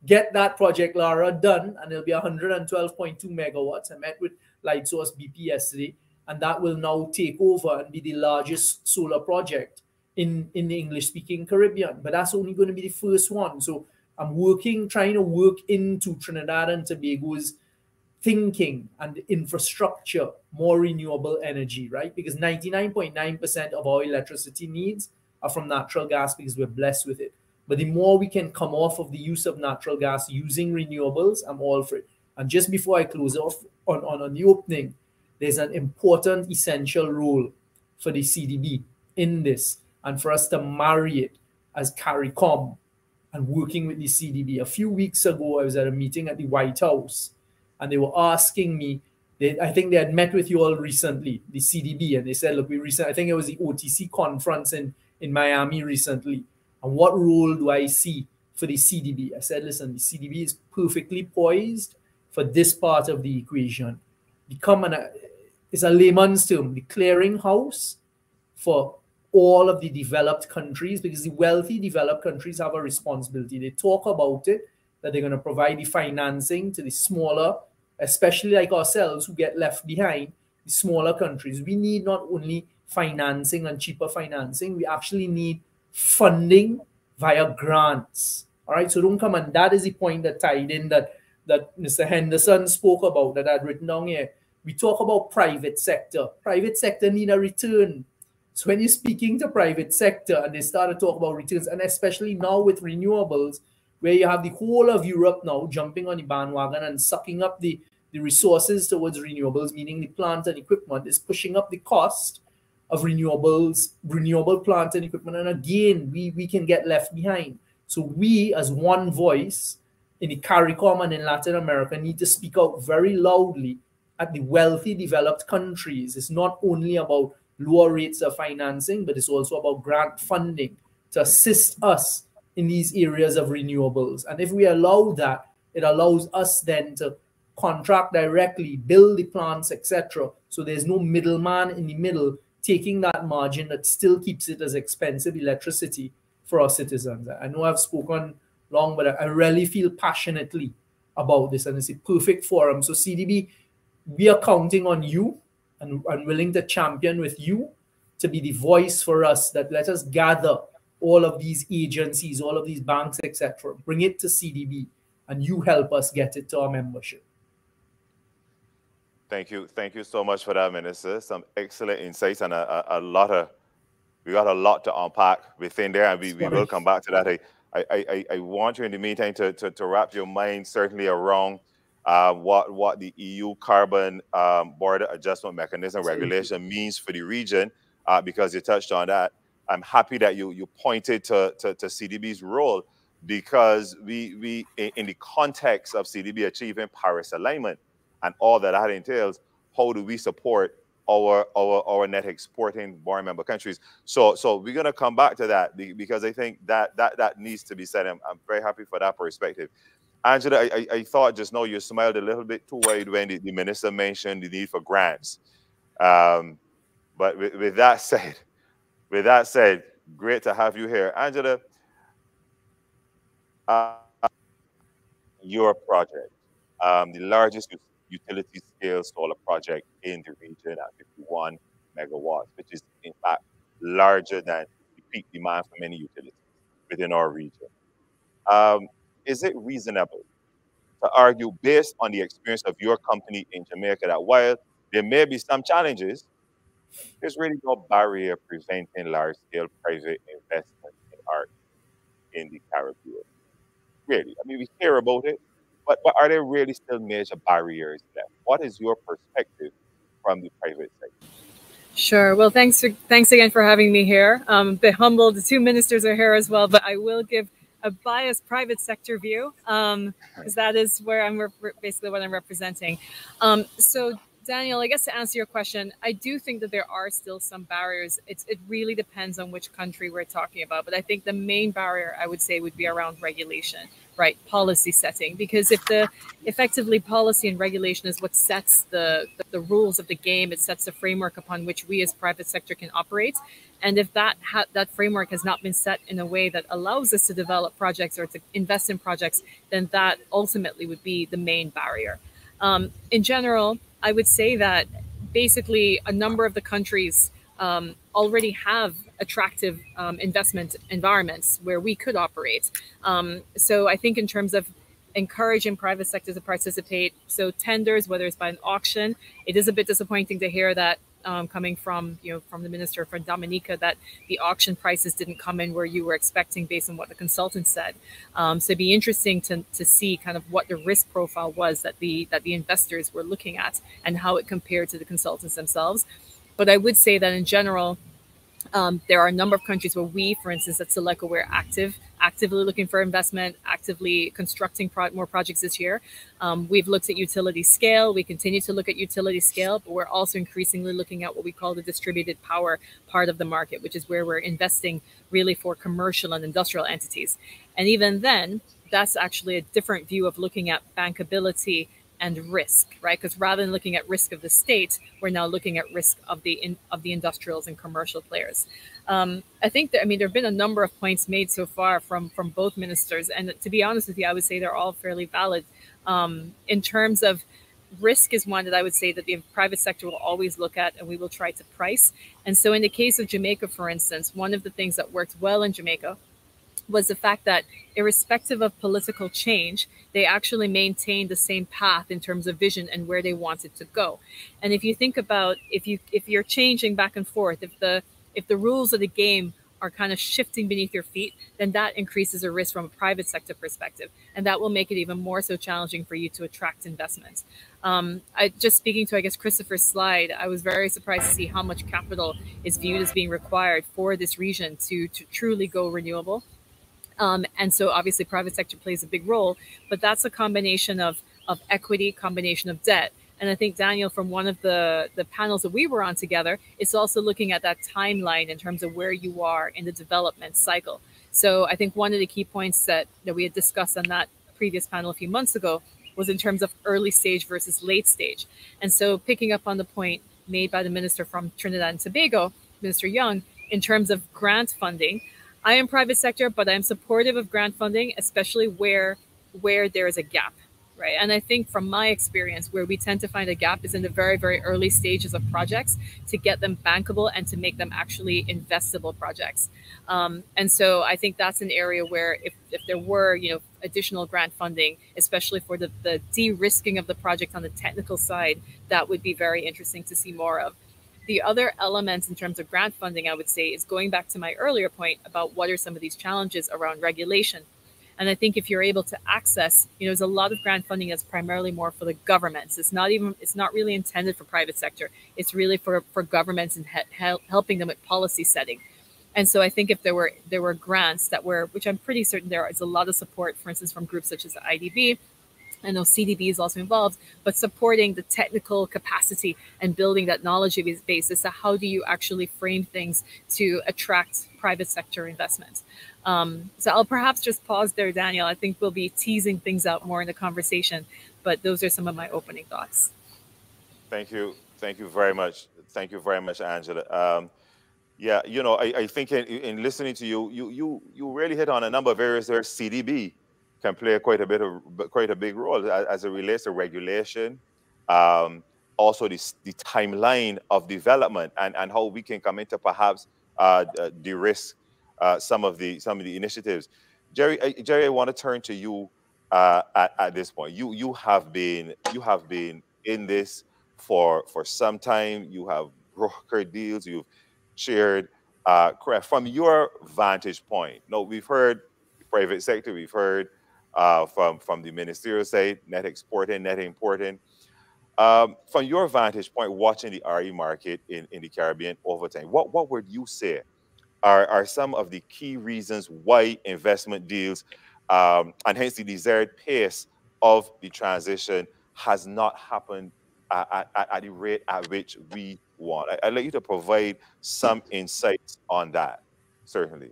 get that project Lara done, and it'll be 112.2 megawatts. I met with Lightsource BP yesterday, and that will now take over and be the largest solar project in the English-speaking Caribbean. But that's only going to be the first one. So I'm trying to work into Trinidad and Tobago's thinking and infrastructure, more renewable energy, right? Because 99.9% of our electricity needs are from natural gas because we're blessed with it. But the more we can come off of the use of natural gas using renewables, I'm all for it. And just before I close off on the opening, there's an important, essential role for the CDB in this, and for us to marry it as CARICOM and working with the CDB. A few weeks ago, I was at a meeting at the White House, and they were asking me, I think they had met with you all recently, the CDB, and they said, look, I think it was the OTC conference in Miami recently, and what role do I see for the CDB? I said, listen, the CDB is perfectly poised for this part of the equation. It's a layman's term, the clearinghouse for all of the developed countries, because the wealthy developed countries have a responsibility. They talk about it, that they're going to provide the financing to the smaller, especially like ourselves, who get left behind, the smaller countries. We need not only financing and cheaper financing, we actually need funding via grants. All right, so don't come, and that is the point that tied in that Mr. Henderson spoke about, that I'd written down here. We talk about private sector. Private sector need a return. So when you're speaking to private sector and they start to talk about returns, and especially now with renewables, where you have the whole of Europe now jumping on the bandwagon and sucking up the resources towards renewables, meaning the plant and equipment is pushing up the cost of renewable plant and equipment. And again, we can get left behind. So we, as one voice in the CARICOM and in Latin America, need to speak out very loudly at the wealthy developed countries. It's not only about lower rates of financing, but it's also about grant funding to assist us in these areas of renewables. And if we allow that, it allows us then to contract directly, build the plants, etc. So there's no middleman in the middle taking that margin that still keeps it as expensive electricity for our citizens. I know I've spoken long, but I really feel passionately about this, and it's a perfect forum. So CDB, we are counting on you and willing to champion with you to be the voice for us, that let us gather all of these agencies, all of these banks, etc. Bring it to CDB, and you help us get it to our membership. Thank you so much for that, Minister. Some excellent insights and we got a lot to unpack within there, and we will come back to that. I want you in the meantime to wrap your mind certainly around what the EU carbon border adjustment mechanism regulation means for the region, because you touched on that. I'm happy that you pointed to CDB's role, because we in the context of CDB achieving Paris alignment and all that entails, how do we support our net exporting border member countries? So we're gonna come back to that, because I think that needs to be said. I'm very happy for that perspective. Angela, I thought just now you smiled a little bit too wide when the minister mentioned the need for grants. But with that said, great to have you here. Angela, your project, the largest utility scale solar project in the region at 51 megawatts, which is in fact larger than the peak demand for many utilities within our region. Is it reasonable to argue, based on the experience of your company in Jamaica, that while there may be some challenges, there's really no barrier preventing large-scale private investment in art in the Caribbean? Really, I mean, we hear about it, but are there really still major barriers left? What is your perspective from the private sector? Sure. Well, thanks again for having me here. I'm a bit humbled. The two ministers are here as well, but I will give a biased private sector view, because that is where I'm basically what I'm representing. So Daniel, I guess to answer your question, I do think that there are still some barriers. It really depends on which country we're talking about. But I think the main barrier, I would say, would be around regulation, right? Policy setting. Because if the effectively policy and regulation is what sets the rules of the game, it sets the framework upon which we as private sector can operate. And if that framework has not been set in a way that allows us to develop projects or to invest in projects, then that ultimately would be the main barrier. In general, I would say that basically a number of the countries already have attractive investment environments where we could operate. So I think in terms of encouraging private sector to participate, so tenders, whether it's by an auction, it is a bit disappointing to hear that coming from from the minister from Dominica, that the auction prices didn't come in where you were expecting based on what the consultant said. So it'd be interesting to see kind of what the risk profile was that the investors were looking at and how it compared to the consultants themselves. But I would say that in general, there are a number of countries where we, for instance, at Seleco, we're actively looking for investment, actively constructing more projects this year. We've looked at utility scale. We continue to look at utility scale, but we're also increasingly looking at what we call the distributed power part of the market, which is where we're investing really for commercial and industrial entities. And even then, that's actually a different view of looking at bankability and risk, right? Because rather than looking at risk of the state, we're now looking at risk of the industrials and commercial players. I think that, there have been a number of points made so far from both ministers, and to be honest with you, I would say they're all fairly valid. In terms of risk, is one that I would say that the private sector will always look at, and we will try to price. And so, in the case of Jamaica, for instance, one of the things that worked well in Jamaica was the fact that irrespective of political change, they actually maintained the same path in terms of vision and where they wanted to go. And if you think about, if you're changing back and forth, if the rules of the game are kind of shifting beneath your feet, then that increases a risk from a private sector perspective. And that will make it even more so challenging for you to attract investment. Just speaking to, I guess, Christopher's slide, I was very surprised to see how much capital is viewed as being required for this region to truly go renewable. And so obviously private sector plays a big role, but that's a combination of equity, combination of debt. And I think, Daniel, from one of the panels that we were on together, it's also looking at that timeline in terms of where you are in the development cycle. So I think one of the key points that we had discussed on that previous panel a few months ago was in terms of early stage versus late stage. And so picking up on the point made by the minister from Trinidad and Tobago, Minister Young, in terms of grant funding, I am private sector, but I'm supportive of grant funding, especially where there is a gap, right? And I think from my experience, where we tend to find a gap is in the very, very early stages of projects to get them bankable and to make them actually investable projects. And so I think that's an area where if there were, additional grant funding, especially for the de-risking of the project on the technical side, that would be very interesting to see more of. The other elements in terms of grant funding, I would say, is going back to my earlier point about what are some of these challenges around regulation. And I think if you're able to access, there's a lot of grant funding that's primarily more for the governments. It's not really intended for private sector. It's really for governments and helping them with policy setting. And so I think if there were grants that were, which I'm pretty certain there is a lot of support, for instance, from groups such as the IDB, I know CDB is also involved, but supporting the technical capacity and building that knowledge base as to how do you actually frame things to attract private sector investment. So I'll perhaps just pause there, Daniel. I think we'll be teasing things out more in the conversation, but those are some of my opening thoughts. Thank you. Thank you very much. Thank you very much, Angela. Yeah, I think in listening to you, you really hit on a number of areas there. CDB can play quite a big role as it relates to regulation, also the timeline of development and how we can come into perhaps de-risk some of the initiatives. Jerry, I want to turn to you at this point. You have been in this for some time. You have brokered deals. You've shared. Correct. From your vantage point, we've heard the private sector. We've heard from the ministerial side, net exporting, net importing. From your vantage point, watching the RE market in the Caribbean over time, what would you say are some of the key reasons why investment deals and hence the desired pace of the transition has not happened at the rate at which we want. I'd like you to provide some insights on that, certainly.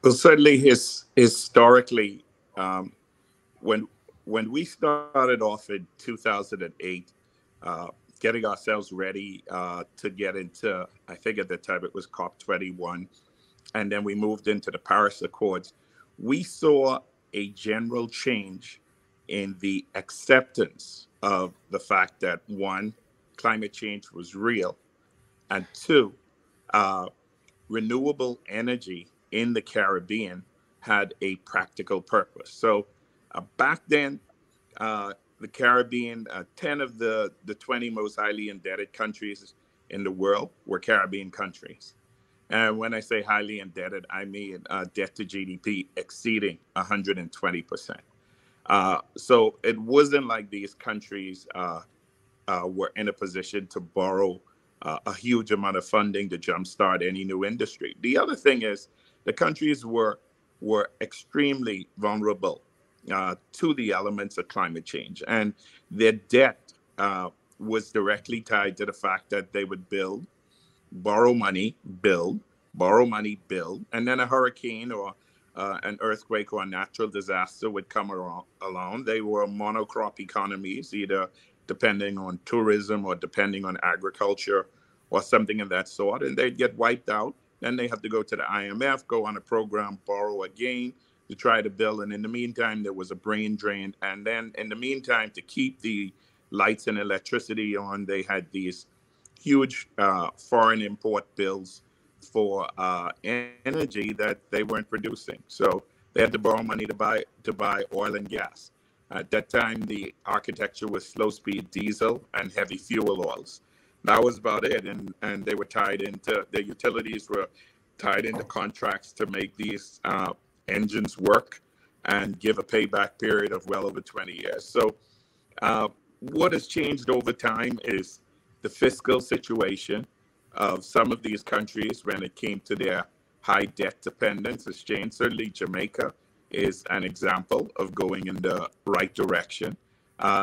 Well, certainly historically, when we started off in 2008, getting ourselves ready to get into, I think at the time it was COP21, and then we moved into the Paris Accords, we saw a general change in the acceptance of the fact that, one, climate change was real, and two, renewable energy in the Caribbean had a practical purpose. So back then, the Caribbean, 10 of the 20 most highly indebted countries in the world were Caribbean countries. And when I say highly indebted, I mean debt to GDP exceeding 120%. So it wasn't like these countries were in a position to borrow a huge amount of funding to jumpstart any new industry. The other thing is the countries were extremely vulnerable to the elements of climate change, and their debt was directly tied to the fact that they would build, borrow money, build, borrow money, build, and then a hurricane or an earthquake or a natural disaster would come along. They were monocrop economies, either depending on tourism or depending on agriculture or something of that sort, and they'd get wiped out. Then they have to go to the IMF, go on a program, borrow again to try to build. And in the meantime, there was a brain drain. And then in the meantime, to keep the lights and electricity on, they had these huge foreign import bills for energy that they weren't producing. So they had to borrow money to buy oil and gas. At that time, the architecture was slow-speed diesel and heavy fuel oils. That was about it. And they were tied into, the utilities were tied into contracts to make these engines work and give a payback period of well over 20 years. So what has changed over time is the fiscal situation of some of these countries when it came to their high debt dependence has changed. Certainly Jamaica is an example of going in the right direction.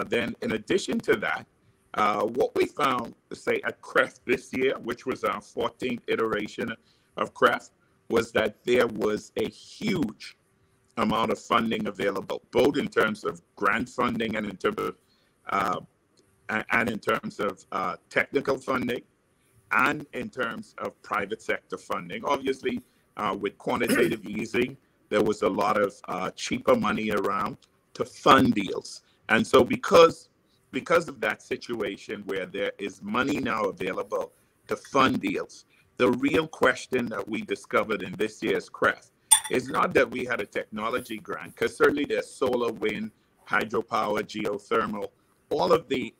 Then in addition to that, what we found, say at CREF this year, which was our 14th iteration of CREF, was that there was a huge amount of funding available, both in terms of grant funding and in terms of technical funding, and in terms of private sector funding. Obviously, with quantitative easing, there was a lot of cheaper money around to fund deals. And so because of that situation where there is money now available to fund deals, the real question that we discovered in this year's CREF is not that we had a technology grant, because certainly there's solar, wind, hydropower, geothermal, all of the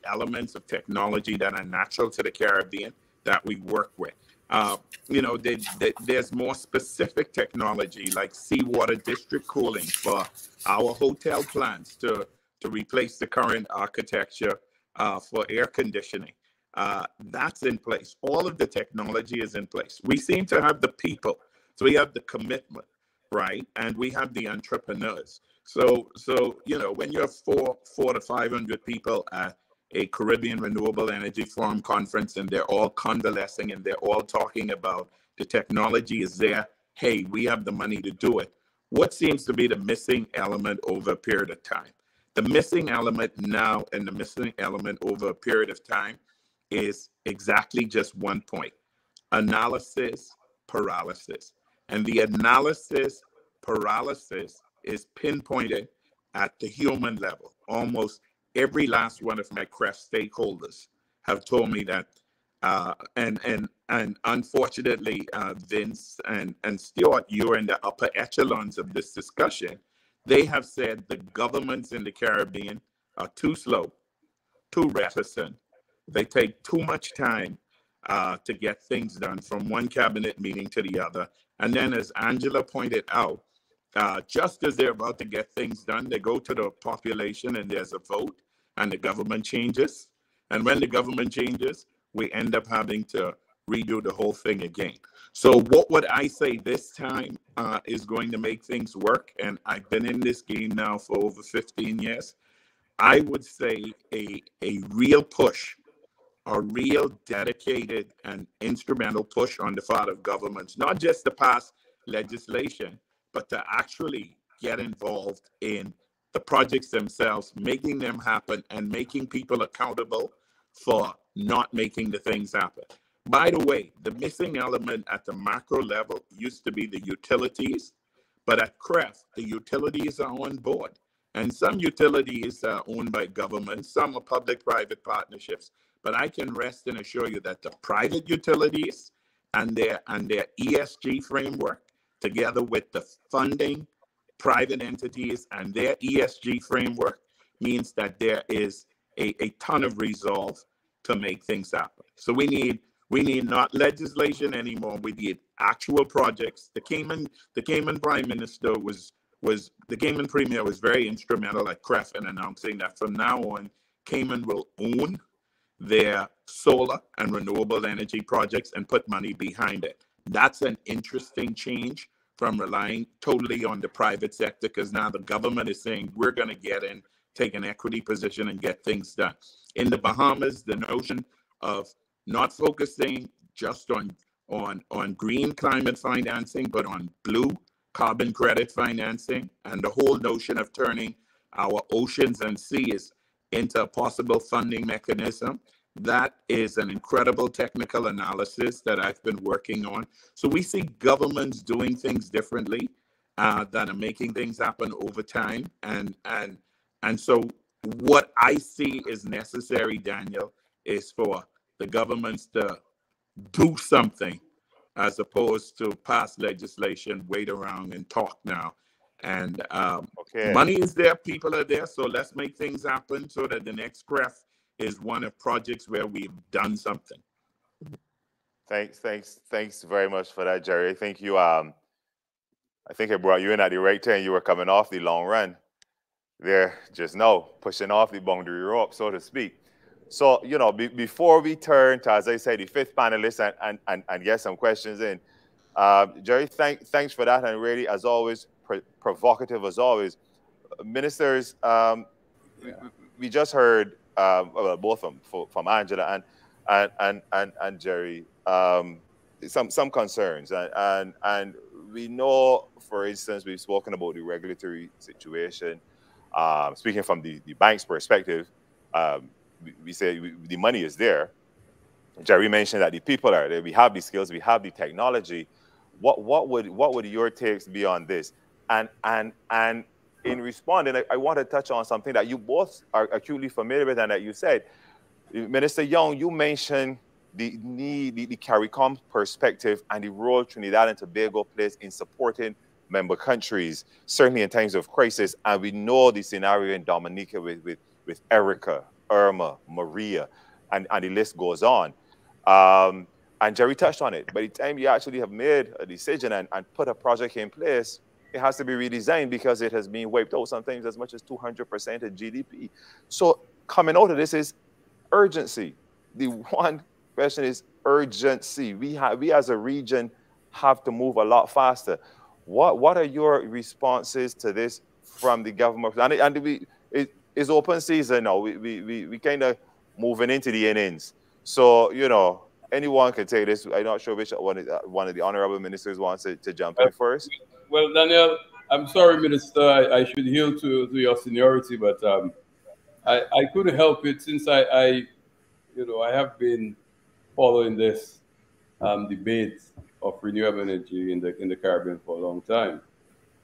elements of technology that are natural to the Caribbean that we work with. There's more specific technology like seawater district cooling for our hotel plants to replace the current architecture for air conditioning. That's in place. All of the technology is in place. We seem to have the people. So we have the commitment, right? And we have the entrepreneurs. So when you have 400 to 500 people at a Caribbean Renewable Energy Forum conference and they're all convalescing and they're all talking about the technology is there, hey, we have the money to do it. What seems to be the missing element over a period of time? The missing element now and the missing element over a period of time is exactly just one point: analysis paralysis. And the analysis paralysis is pinpointed at the human level. Almost every last one of my CREF stakeholders have told me that, and unfortunately, Vince and Stuart, you're in the upper echelons of this discussion. They have said the governments in the Caribbean are too slow, too reticent. They take too much time to get things done from one cabinet meeting to the other. And then, as Angela pointed out, just as they're about to get things done, they go to the population and there's a vote and the government changes. And when the government changes, we end up having to redo the whole thing again. So what would I say this time is going to make things work? And I've been in this game now for over 15 years. I would say a real push, a real dedicated and instrumental push on the part of governments, not just to pass legislation, but to actually get involved in the projects themselves, making them happen, and making people accountable for not making the things happen. By the way, the missing element at the macro level used to be the utilities, but at CREF, the utilities are on board. And some utilities are owned by government, some are public-private partnerships. But I can rest and assure you that the private utilities and their ESG framework, together with the funding private entities and their ESG framework, means that there is a ton of resolve to make things happen. So we need not legislation anymore. We need actual projects. The Cayman Prime Minister the Cayman Premier was very instrumental at CREF in announcing that from now on, Cayman will own their solar and renewable energy projects and put money behind it. That's an interesting change from relying totally on the private sector, because now the government is saying we're going to get in, take an equity position and get things done. In the Bahamas, the notion of not focusing just on green climate financing, but on blue carbon credit financing, and the whole notion of turning our oceans and seas into a possible funding mechanism. That is an incredible technical analysis that I've been working on. So we see governments doing things differently that are making things happen over time. And so what I see is necessary, Daniel, is for the governments to do something as opposed to pass legislation, wait around and talk now. And money is there, people are there, so let's make things happen so that the next CREF is one of projects where we've done something. Thanks very much for that, Jerry. I think you I brought you in at the right time. You were coming off the long run there just now, pushing off the boundary rope, so to speak. So, you know, before we turn to, as I said, the fifth panelist and get some questions in, Jerry, thanks for that. And really, as always, provocative as always. Ministers, we just heard, well, both of them, from Angela and Jerry, some concerns. And we know, for instance, we've spoken about the regulatory situation. Speaking from the bank's perspective, we say the money is there. Jerry mentioned that the people are there. We have the skills, we have the technology. What would your takes be on this? And in responding, I want to touch on something that you both are acutely familiar with, and that you said, Minister Young, you mentioned the CARICOM perspective and the role Trinidad and Tobago plays in supporting member countries, certainly in times of crisis. And we know the scenario in Dominica with Erica, Irma, Maria, and the list goes on. And Jerry touched on it. By the time you actually have made a decision and put a project in place, it has to be redesigned because it has been wiped out sometimes as much as 200% of GDP. So coming out of this is urgency. The one question is urgency. We as a region have to move a lot faster. What are your responses to this from the government? And it's open season now. We kind of moving into the innings. So, you know, anyone can take this. I'm not sure which one of the honorable ministers wants to jump in first. Well, Daniel, I'm sorry, Minister. I should yield to your seniority, but I couldn't help it since I have been following this debate of renewable energy in the Caribbean for a long time.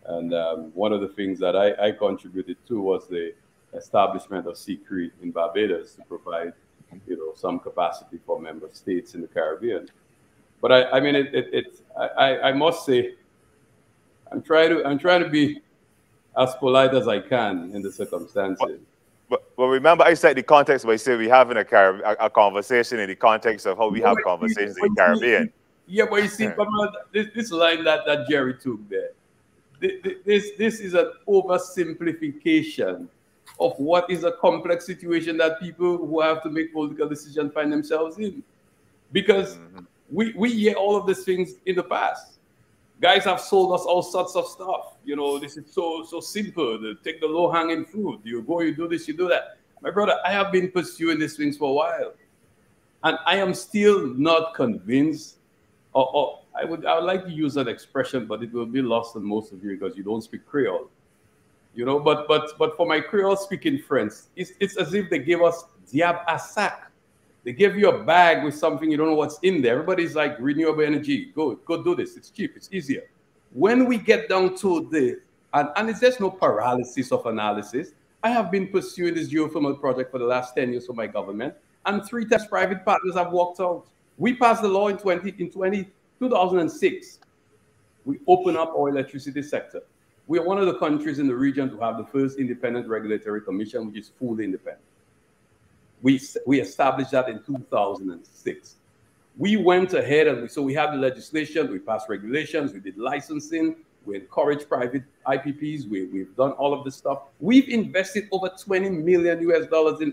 And one of the things that I contributed to was the establishment of CCREET in Barbados to provide, some capacity for member states in the Caribbean. But I must say, I'm trying to be as polite as I can in the circumstances. But remember, I said the context by saying we're having a conversation in the context of how we have conversations in the Caribbean. Yeah, but you see, this line that Jerry took there, this is an oversimplification of what is a complex situation that people who have to make political decisions find themselves in. Because we hear all of these things in the past. Guys have sold us all sorts of stuff. You know, this is so simple. Take the low-hanging fruit. You go, you do this, you do that. My brother, I have been pursuing these things for a while. And I am still not convinced, or I would like to use that expression, but it will be lost on most of you because you don't speak Creole. You know, but for my Creole-speaking friends, it's as if they gave us diab a sac. They give you a bag with something you don't know what's in there. Everybody's like, renewable energy, go do this. It's cheap, it's easier. When we get down to there's no paralysis of analysis. I have been pursuing this geothermal project for the last 10 years for my government, and 3 times private partners have walked out. We passed the law in 2006. We opened up our electricity sector. We are one of the countries in the region to have the first independent regulatory commission, which is fully independent. We established that in 2006. We went ahead and we had the legislation, we passed regulations, we did licensing, we encouraged private IPPs, we've done all of this stuff. We've invested over $20 million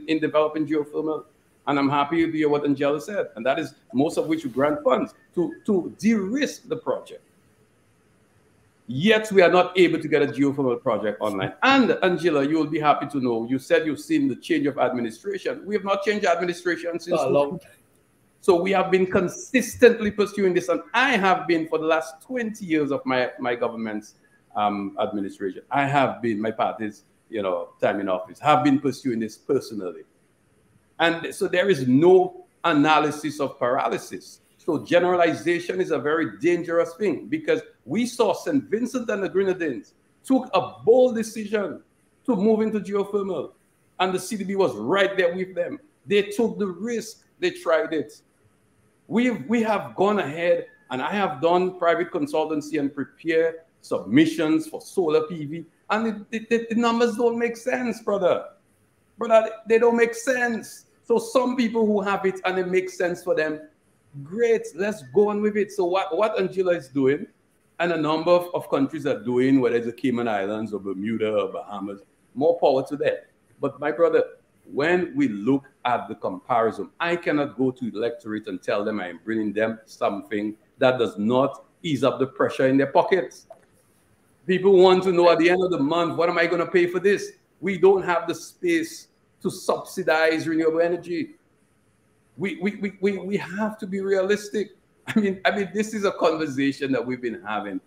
in developing geothermal. And I'm happy to hear what Angela said, and that is most of which we grant funds to de-risk the project. Yet we are not able to get a geothermal project online. And Angela, you will be happy to know, you said you've seen the change of administration. We have not changed administration since a long time. So we have been consistently pursuing this, and I have been for the last 20 years of my government's administration. I have been, my party's time in office, have been pursuing this personally. And so there is no analysis of paralysis. So generalization is a very dangerous thing, because we saw St. Vincent and the Grenadines took a bold decision to move into geothermal, and the CDB was right there with them. They took the risk, they tried it. We have gone ahead, and I have done private consultancy and prepare submissions for solar PV, and the numbers don't make sense, brother. Brother, they don't make sense. So some people who have it and it makes sense for them, great, let's go on with it. So what Angela is doing, and a number of countries are doing, whether it's the Cayman Islands or Bermuda or Bahamas, more power to them. But my brother, when we look at the comparison, I cannot go to the electorate and tell them I am bringing them something that does not ease up the pressure in their pockets. People want to know at the end of the month, what am I going to pay for this? We don't have the space to subsidize renewable energy. We have to be realistic. I mean, this is a conversation that we've been having,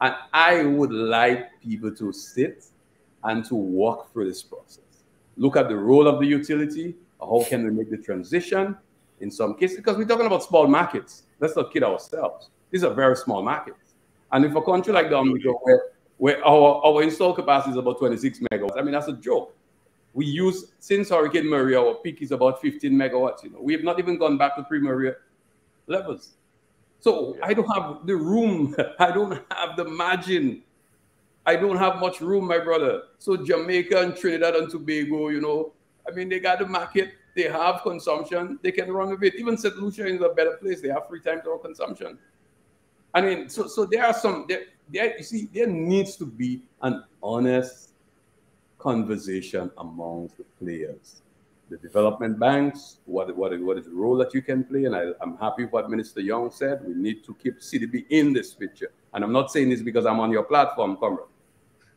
and I would like people to sit and to walk through this process. Look at the role of the utility. How can we make the transition in some cases? Because we're talking about small markets. Let's not kid ourselves. These are very small markets. And if a country like Dominica, where our installed capacity is about 26 megawatts, I mean, that's a joke. We use, since Hurricane Maria, our peak is about 15 megawatts. We have not even gone back to pre-Maria levels. So I don't have the room. I don't have the margin. I don't have much room, my brother. So Jamaica and Trinidad and Tobago, I mean, they got the market. They have consumption. They can run with it. Even St. Lucia is a better place. They have 3 times our consumption. I mean, so there are some, you see, there needs to be an honest conversation amongst the players. The development banks, what is the role that you can play? And I'm happy with what Minister Young said. We need to keep CDB in this picture. And I'm not saying this because I'm on your platform, comrade.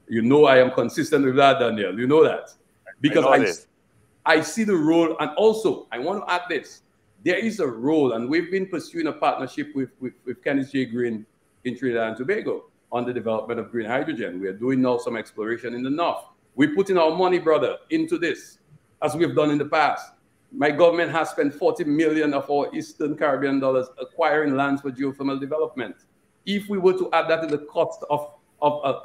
You know I am consistent with that, Daniel. You know that. Because I see the role. And also, I want to add this. There is a role, and we've been pursuing a partnership with Kenneth J. Green in Trinidad and Tobago on the development of green hydrogen. We are doing now some exploration in the north. We're putting our money, brother, into this, as we've done in the past. My government has spent $40 million of our Eastern Caribbean dollars acquiring lands for geothermal development. If we were to add that to the cost of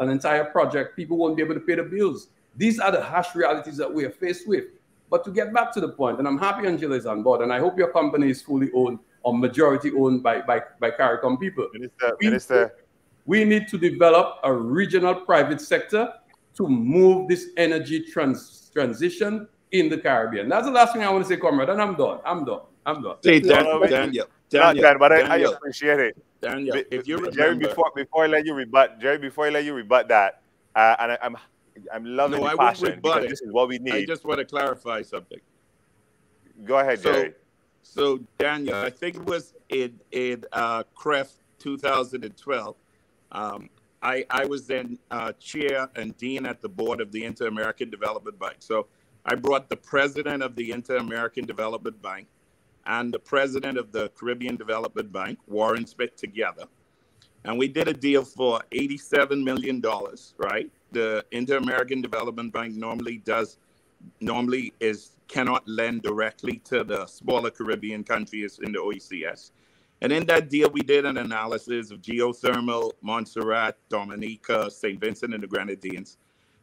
an entire project, people won't be able to pay the bills. These are the harsh realities that we are faced with. But to get back to the point, and I'm happy Angela is on board, and I hope your company is fully owned or majority owned by CARICOM people. Minister. We need to develop a regional private sector to move this energy transition in the Caribbean. That's the last thing I want to say, comrade, and I'm done. Say, Daniel. But I appreciate it. Daniel, if you remember, Jerry, before I let you rebut that, and I'm loving the passion because this is what we need. I just want to clarify something. Go ahead, Jerry. So Daniel, I think it was in CREF 2012 I was then chair and dean at the board of the Inter-American Development Bank. So I brought the president of the Inter-American Development Bank and the president of the Caribbean Development Bank, Warren Smith, together. And we did a deal for $87 million, right? The Inter-American Development Bank cannot lend directly to the smaller Caribbean countries in the OECS. And in that deal, we did an analysis of geothermal, Montserrat, Dominica, St. Vincent, and the Grenadines.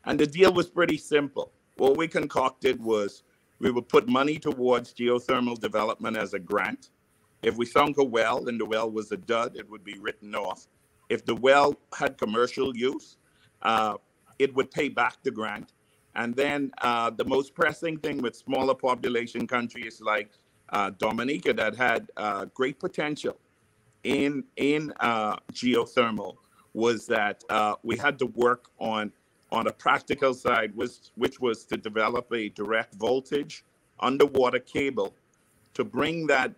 And the deal was pretty simple. What we concocted was we would put money towards geothermal development as a grant. If we sunk a well and the well was a dud, it would be written off. If the well had commercial use, it would pay back the grant. And then the most pressing thing with smaller population countries like Dominica that had great potential in geothermal was that we had to work on a practical side, which was to develop a direct voltage underwater cable to bring that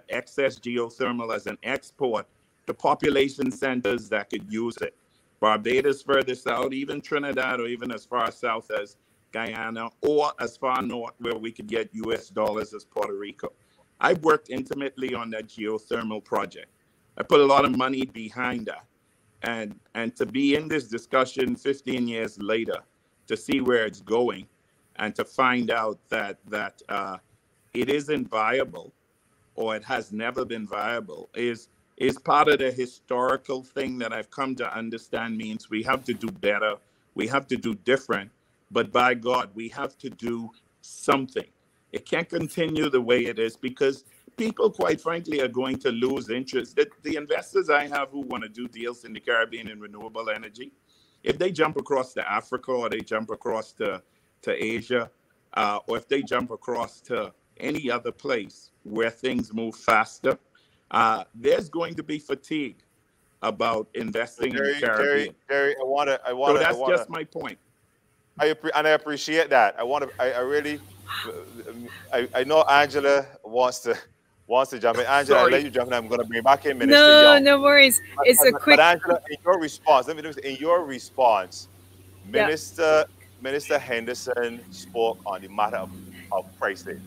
excess geothermal as an export to population centers that could use it. Barbados further south, even Trinidad, or even as far south as Guyana, or as far north where we could get US dollars as Puerto Rico. I worked intimately on that geothermal project. I put a lot of money behind that. And to be in this discussion 15 years later, to see where it's going, and to find out that it isn't viable, or it has never been viable, is part of the historical thing that I've come to understand means we have to do better, we have to do different, but by God, we have to do something. It can't continue the way it is because people, quite frankly, are going to lose interest. The investors I have who want to do deals in the Caribbean in renewable energy, if they jump across to Africa, or they jump across to Asia, or if they jump across to any other place where things move faster, there's going to be fatigue about investing in the Caribbean. Jerry, So that's just my point. I appreciate that. I know Angela wants to jump in. Angela, I'll let you jump in. I'm going to bring back in Minister Young. No worries. It's a quick. But Angela, in your response, Minister Henderson spoke on the matter of pricing.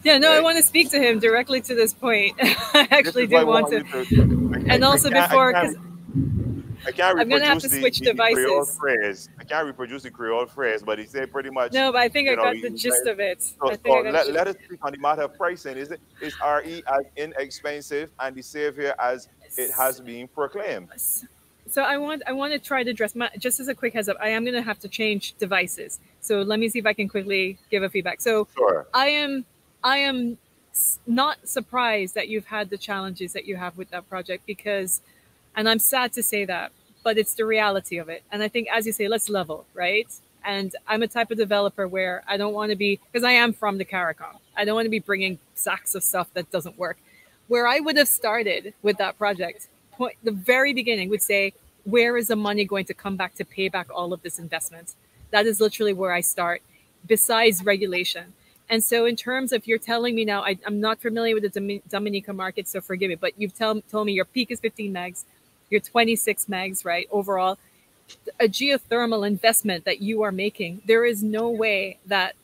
Yeah, no, right? I want to speak to him directly to this point. I actually do want to. And also before, because I'm going to have to switch devices. I can't reproduce the Creole phrase, but he said pretty much. No, but I think I got the gist of it. Let us speak on the matter of pricing. Is RE as inexpensive and the savior as it has been proclaimed? So I want to try to address, just as a quick heads up, I am going to have to change devices. So let me see if I can quickly give a feedback. So sure. I am not surprised that you've had the challenges that you have with that project because, and I'm sad to say that, but it's the reality of it. And I think, as you say, let's level, right? And I'm a type of developer where I don't want to be, because I am from the CARICOM, I don't want to be bringing sacks of stuff that doesn't work. Where I would have started with that project, the very beginning would say, where is the money going to come back to pay back all of this investment? That is literally where I start, besides regulation. And so in terms of, you're telling me now, I'm not familiar with the Dominica market, so forgive me, but you've told me your peak is 15 megs, you're 26 megs, right? Overall, a geothermal investment that you are making, there is no way that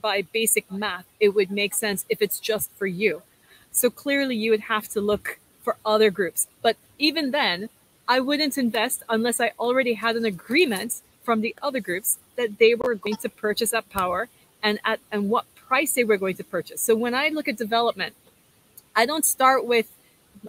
by basic math, it would make sense if it's just for you. So clearly you would have to look for other groups. But even then, I wouldn't invest unless I already had an agreement from the other groups that they were going to purchase that power and what price they were going to purchase. So when I look at development, I don't start with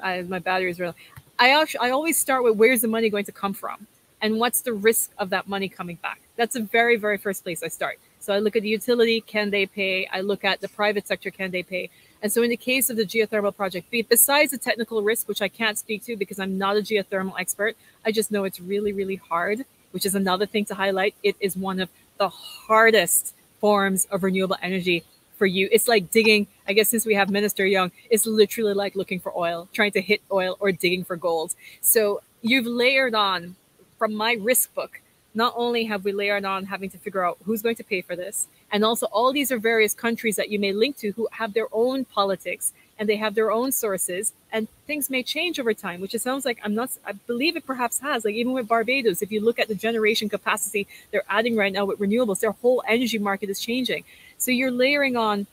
my batteries really. I always start with where's the money going to come from and what's the risk of that money coming back. That's the very, very first place I start. So I look at the utility, can they pay? I look at the private sector, can they pay? And so in the case of the geothermal project, besides the technical risk, which I can't speak to because I'm not a geothermal expert, I just know it's really, really hard, which is another thing to highlight. It is one of the hardest forms of renewable energy for you. It's like digging, I guess since we have Minister Young, it's literally like looking for oil, trying to hit oil or digging for gold. So you've layered on from my risk book, not only have we layered on having to figure out who's going to pay for this, and also all these are various countries that you may link to who have their own politics and they have their own sources, and things may change over time, which it sounds like I believe it perhaps has. Like even with Barbados, if you look at the generation capacity they're adding right now with renewables, their whole energy market is changing. So you're layering on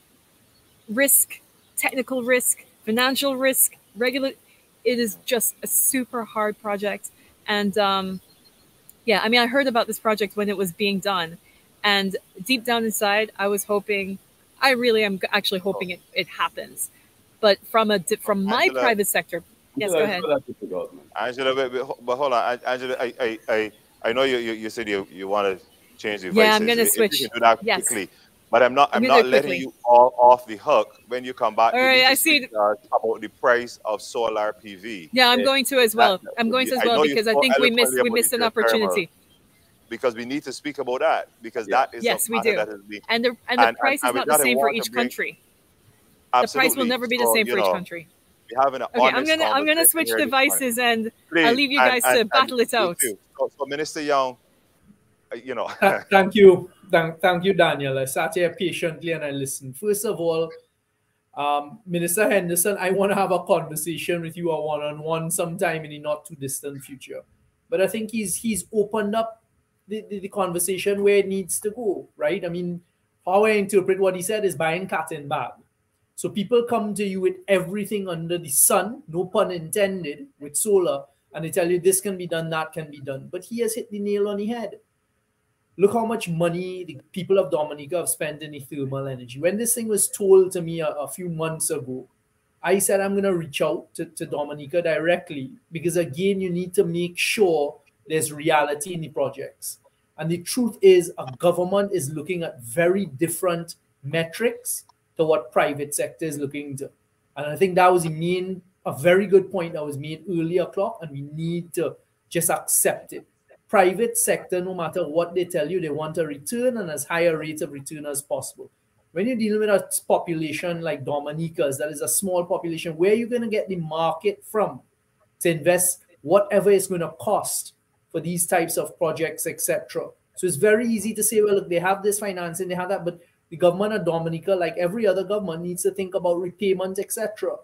risk, technical risk, financial risk, regular. It is just a super hard project. And yeah, I mean, I heard about this project when it was being done, and deep down inside, I really am actually hoping it happens. But from my Angela, private sector, yes, go ahead. Angela, but hold on, Angela, I know you said you want to change the Yeah, I'm going to switch. If you can do that quickly. But I'm not letting you all off the hook when you come back. All right, I see about the price of solar PV. Yeah, I'm going to as well. I'm going to as well because I think we missed an opportunity. Because we need to speak about that, because that is yes, we do. That is being, and the price is not the same for each country. The price will never be the same for each country. Okay, I'm gonna switch devices and I'll leave you guys to battle it out. So Minister Young, you know. Thank you, Daniel. I sat here patiently and I listened. First of all, Minister Henderson, I want to have a conversation with you, a one-on-one sometime in the not too distant future. But I think he's opened up the conversation where it needs to go, right? I mean, how I interpret what he said is buying cat in bag. So people come to you with everything under the sun, no pun intended, with solar, and they tell you this can be done, that can be done. But he has hit the nail on the head. Look how much money the people of Dominica have spent in the thermal energy. When this thing was told to me a few months ago, I said I'm going to reach out to Dominica directly, because again, you need to make sure there's reality in the projects. And the truth is, a government is looking at very different metrics to what private sector is looking to. And I think that was a very good point that was made earlier, Clark, and we need to just accept it. Private sector, no matter what they tell you, they want a return and as high a rate of return as possible. When you're dealing with a population like Dominica's, that is a small population, where you're going to get the market from to invest whatever it's going to cost for these types of projects, etc. So it's very easy to say, well, look, they have this financing, they have that, but the government of Dominica, like every other government, needs to think about repayment, etc.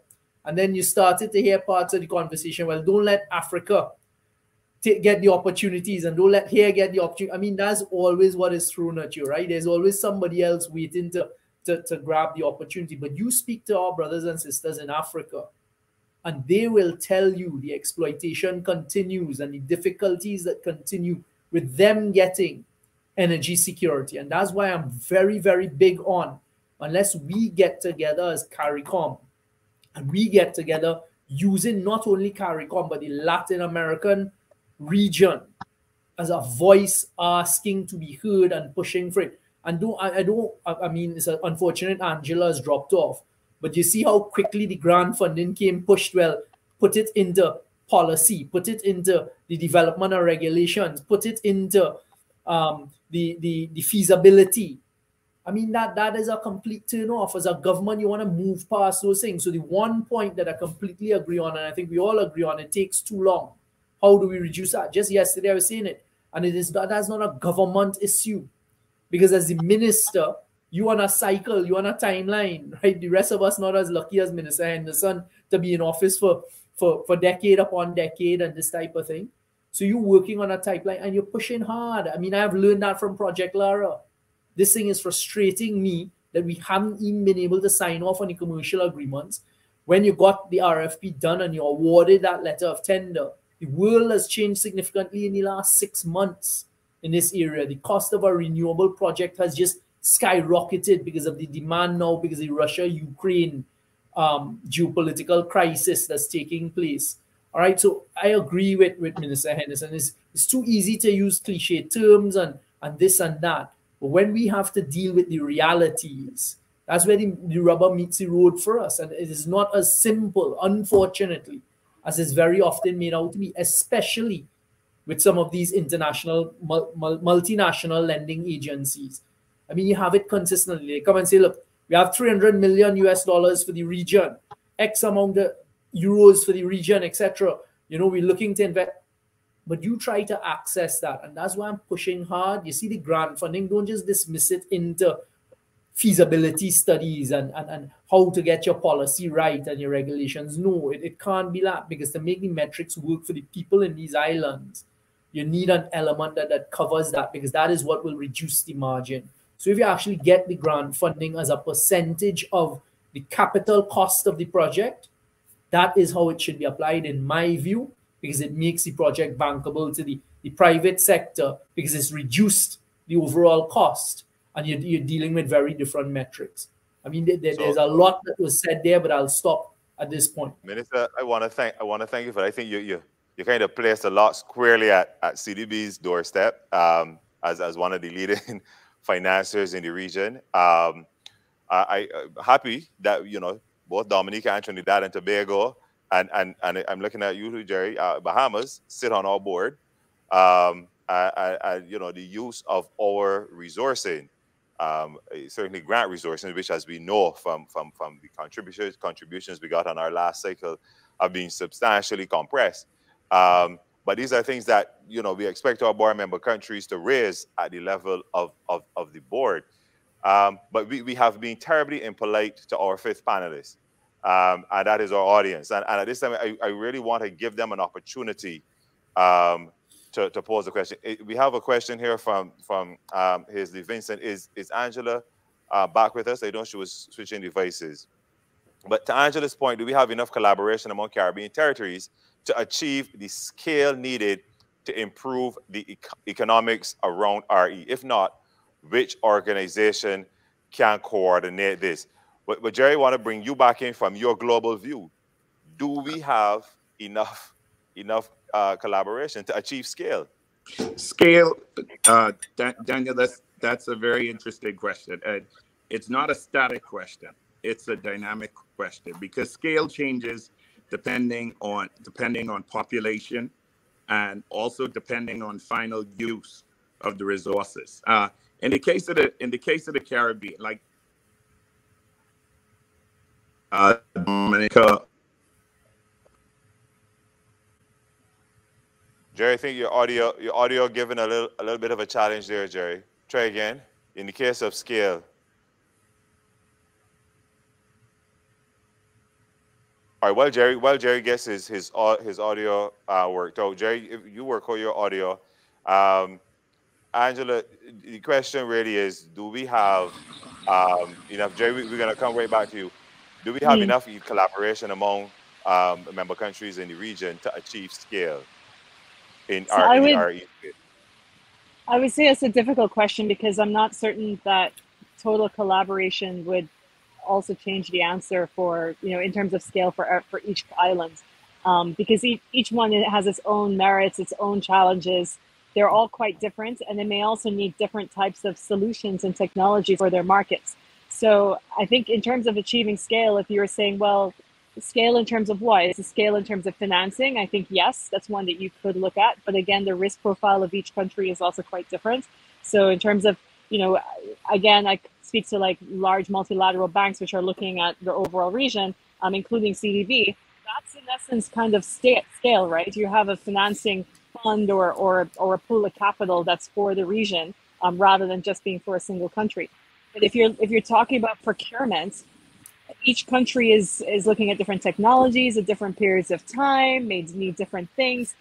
And then you started to hear parts of the conversation, well, don't let Africa get the opportunities and don't let here get the opportunity. I mean, that's always what is thrown at you, right? There's always somebody else waiting to grab the opportunity. But you speak to our brothers and sisters in Africa, and they will tell you the exploitation continues and the difficulties that continue with them getting energy security. And that's why I'm very, very big on, unless we get together as CARICOM, and we get together using not only CARICOM, but the Latin American region as a voice asking to be heard and pushing for it. And I mean, it's unfortunate Angela has dropped off, but you see how quickly the grant funding came pushed. Well, put it into policy, put it into the development of regulations, put it into the feasibility. I mean, that is a complete turn off. As a government, you want to move past those things. So the one point that I completely agree on, and I think we all agree on, it takes too long. How do we reduce that? Just yesterday I was saying it, and that's not a government issue, because as the minister, you on a cycle, you on a timeline, right? The rest of us not as lucky as Minister Henderson to be in office for decade upon decade and this type of thing. So you're working on a timeline and you're pushing hard. I mean, I've learned that from Project Lara. This thing is frustrating me that we haven't even been able to sign off on the commercial agreements. When you got the RFP done and you awarded that letter of tender, the world has changed significantly in the last 6 months in this area. The cost of a renewable project has just skyrocketed because of the demand now, because of the Russia-Ukraine geopolitical crisis that's taking place. All right, so I agree with Minister Henderson. It's too easy to use cliche terms and this and that. But when we have to deal with the realities, that's where the rubber meets the road for us. And it is not as simple, unfortunately, as it's very often made out to be, especially with some of these international, multinational lending agencies. I mean, you have it consistently. They come and say, look, we have $300 million for the region, X amount of euros for the region, etc. You know, we're looking to invest. but you try to access that. And that's why I'm pushing hard. You see the grant funding, don't just dismiss it into feasibility studies and how to get your policy right and your regulations. No, it can't be that, because to make the metrics work for the people in these islands, you need an element that covers that, because that is what will reduce the margin. So if you actually get the grant funding as a percentage of the capital cost of the project, that is how it should be applied in my view, because it makes the project bankable to the private sector, because it's reduced the overall cost, and you're dealing with very different metrics. I mean, there's a lot that was said there, but I'll stop at this point. Minister, I want to thank you for that. I think you kind of placed a lot squarely at CDB's doorstep as one of the leading financiers in the region. I'm happy that both Dominica and Trinidad and Tobago and I'm looking at you, Jerry, Bahamas sit on our board. The use of our resourcing. Certainly grant resources, which, as we know from the contributions we got on our last cycle, have been substantially compressed. But these are things that we expect our board member countries to raise at the level of the board. But we have been terribly impolite to our fifth panelist, and that is our audience. And at this time, I really want to give them an opportunity to pose a question. We have a question here from Hazley Vincent. Is Angela back with us? I know she was switching devices. But to Angela's point, do we have enough collaboration among Caribbean territories to achieve the scale needed to improve the economics around RE? If not, which organization can coordinate this? But Jerry, I want to bring you back in from your global view. Do we have enough collaboration to achieve scale? Scale, Daniel, that's a very interesting question. And it's not a static question. It's a dynamic question, because scale changes depending on population and also depending on final use of the resources. In the case of the Caribbean, like Dominica. Jerry, I think your audio giving a little bit of a challenge there, Jerry. Try again. In the case of scale. All right, while Jerry gets his audio worked out, Jerry, if you work on your audio, Angela, the question really is, do we have enough? Jerry, we're gonna come right back to you. Do we have enough collaboration among member countries in the region to achieve scale in RE? I would say it's a difficult question, because I'm not certain that total collaboration would also change the answer for, in terms of scale for each island, because each one has its own merits, its own challenges. They're all quite different, and they may also need different types of solutions and technology for their markets. So I think in terms of achieving scale, if you're saying, well, scale in terms of what? Is it scale in terms of financing? I think, yes, that's one that you could look at. But again, the risk profile of each country is also quite different. So in terms of, again, I speak to like large multilateral banks, which are looking at the overall region, including CDB. That's in essence kind of scale, right? You have a financing fund or a pool of capital that's for the region, rather than just being for a single country. But if you're talking about procurement, each country is looking at different technologies at different periods of time, may need different things.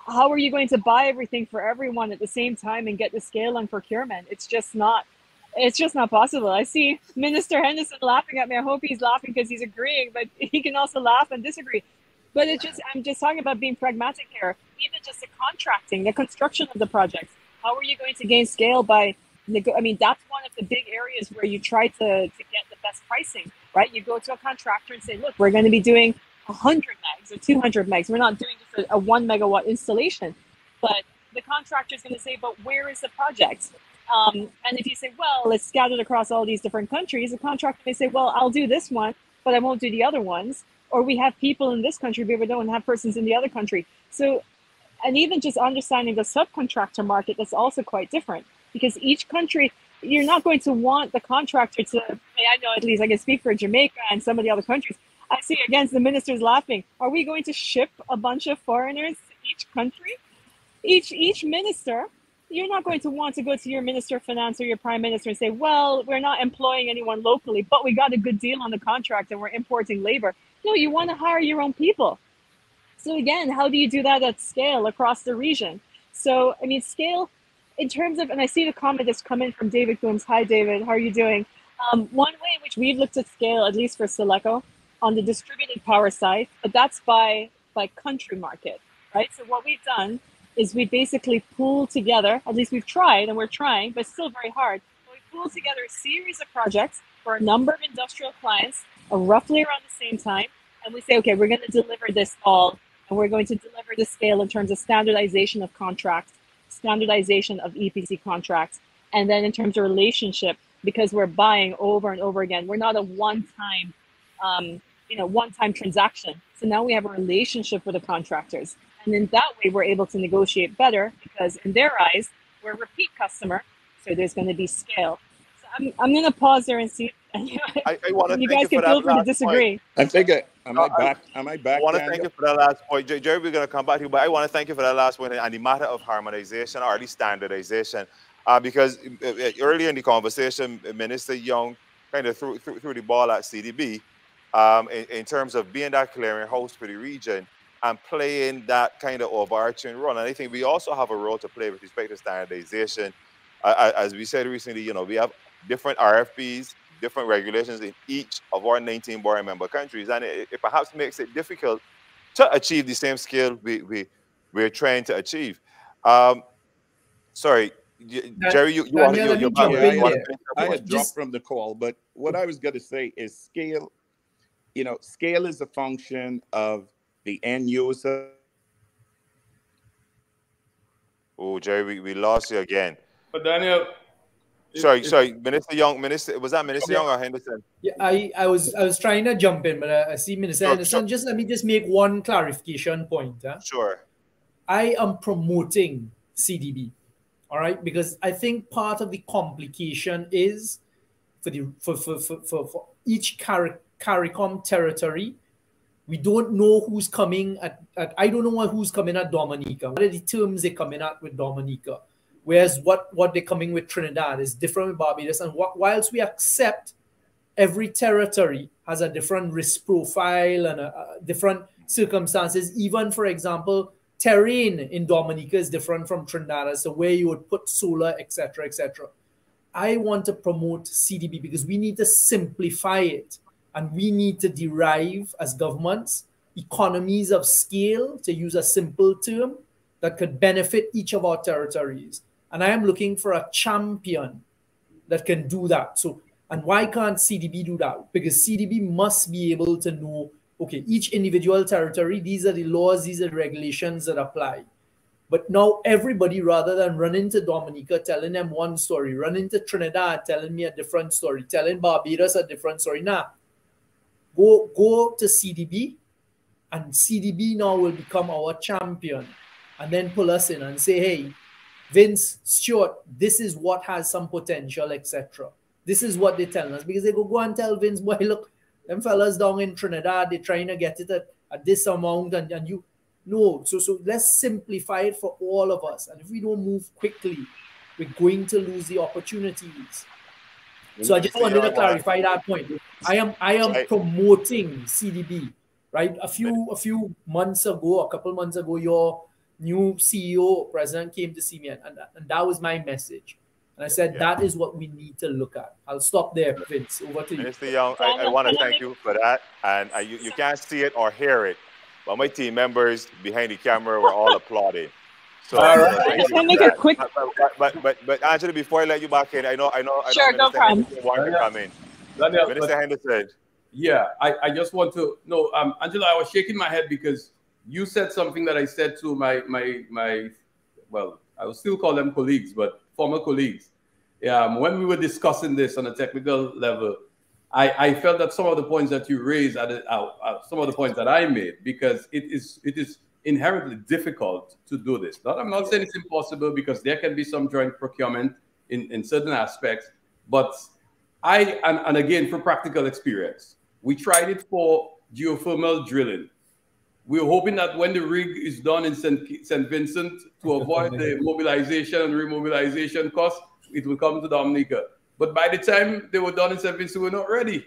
How are you going to buy everything for everyone at the same time and get the scale on procurement? It's just not possible. I see Minister Henderson laughing at me. I hope he's laughing because he's agreeing, but he can also laugh and disagree. But I'm just talking about being pragmatic here. Even just the contracting, the construction of the projects. How are you going to gain scale by that's one of the big areas where you try to get the best pricing, right? You go to a contractor and say, look, we're going to be doing 100 megs or 200 megs. We're not doing just a 1 megawatt installation. But the contractor is going to say, but where is the project? And if you say, well, it's scattered across all these different countries, the contractor may say, well, I'll do this one, but I won't do the other ones. Or we have people in this country, but we don't have persons in the other country. So, and even just understanding the subcontractor market, that's also quite different. Because each country, you're not going to want the contractor to, I know at least I can speak for Jamaica and some of the other countries. I see against the ministers laughing. Are we going to ship a bunch of foreigners to each country? each minister, you're not going to want to go to your minister of finance or your prime minister and say, well, we're not employing anyone locally, but we got a good deal on the contract and we're importing labor. No, you want to hire your own people. So again, how do you do that at scale across the region? So, I mean, scale in terms of, and I see the comment that's coming from David Coombs. Hi, David, how are you doing? One way in which we've looked at scale, at least for Seleco, on the distributed power side, but that's by country market, right? So what we've done is we basically pool together, at least we've tried and we're trying, but still very hard. But we pool together a series of projects for a number of industrial clients roughly around the same time. And we say, okay, we're going to deliver this all, and we're going to deliver the scale in terms of standardization of contracts, standardization of EPC contracts, and then in terms of relationship, because we're buying over and over again. We're not a one-time, one-time transaction. So now we have a relationship with the contractors. And in that way, we're able to negotiate better because in their eyes, we're a repeat customer. So there's going to be scale. So I'm going to pause there and see. I want to you guys can feel free to disagree. I think, am I back? I want to thank you for that last point. Jerry, we're going to come back to you, but I want to thank you for that last point on the matter of harmonization or at least standardization. Because earlier in the conversation, Minister Young kind of threw the ball at CDB in terms of being that clearinghouse for the region and playing that kind of overarching role. And I think we also have a role to play with respect to standardization. As we said recently, we have different RFPs, different regulations in each of our 19 board member countries. And it perhaps makes it difficult to achieve the same scale we're trying to achieve. Sorry, Jerry, you want to I had dropped from the call, but what I was going to say is scale, scale is a function of the end user. Oh, Jerry, we lost you again. But Daniel, sorry, Minister Young. Was that Minister Young or Henderson? Yeah, I was trying to jump in, but I see Minister Henderson. Just let me make one clarification point. Sure. I am promoting CDB, all right, because I think part of the complication is for each CARICOM territory. We don't know who's coming I don't know who's coming at Dominica. What are the terms they're coming at with Dominica? Whereas what they're coming with Trinidad is different with Barbados. And whilst we accept every territory has a different risk profile and different circumstances, even, for example, terrain in Dominica is different from Trinidad as to where you would put solar, etc., etc. I want to promote CDB because we need to simplify it. And we need to derive, as governments, economies of scale, to use a simple term, that could benefit each of our territories. And I am looking for a champion that can do that. So, and why can't CDB do that? Because CDB must be able to know, okay, each individual territory, these are the laws, these are the regulations that apply. But now everybody, rather than run into Dominica, telling them one story, run into Trinidad, telling me a different story, telling Barbados a different story. Nah. Go to CDB, and CDB now will become our champion, and then pull us in and say, hey, Vince, Stuart, this is what has some potential, etc. This is what they're telling us, because they go and tell Vince, boy, look, them fellas down in Trinidad, they're trying to get it at this amount, and you know. So let's simplify it for all of us. And if we don't move quickly, we're going to lose the opportunities. So I just wanted to clarify that point. I am promoting CDB, right? A few months ago, a couple months ago, your new CEO, president, came to see me, and that was my message. And I said, that is what we need to look at. I'll stop there, Vince. Over to you. Mr. Young, I want to thank you for that. And you can't see it or hear it, but my team members behind the camera were all applauding. So, I can make it quick. But Angela, before I let you back in, I know. Sure, no problem. Come in. Minister Henderson. Yeah, I just want to know, Angela, I was shaking my head because you said something that I said to my well, I will still call them colleagues, but former colleagues. When we were discussing this on a technical level, I felt that some of the points that you raised are some of the points that I made, because it is inherently difficult to do this. I'm not saying it's impossible, because there can be some joint procurement in certain aspects, but and again, for practical experience, we tried it for geothermal drilling. We're hoping that when the rig is done in St. Vincent, to avoid the mobilization and remobilization costs, it will come to Dominica. But by the time they were done in St. Vincent, we're not ready.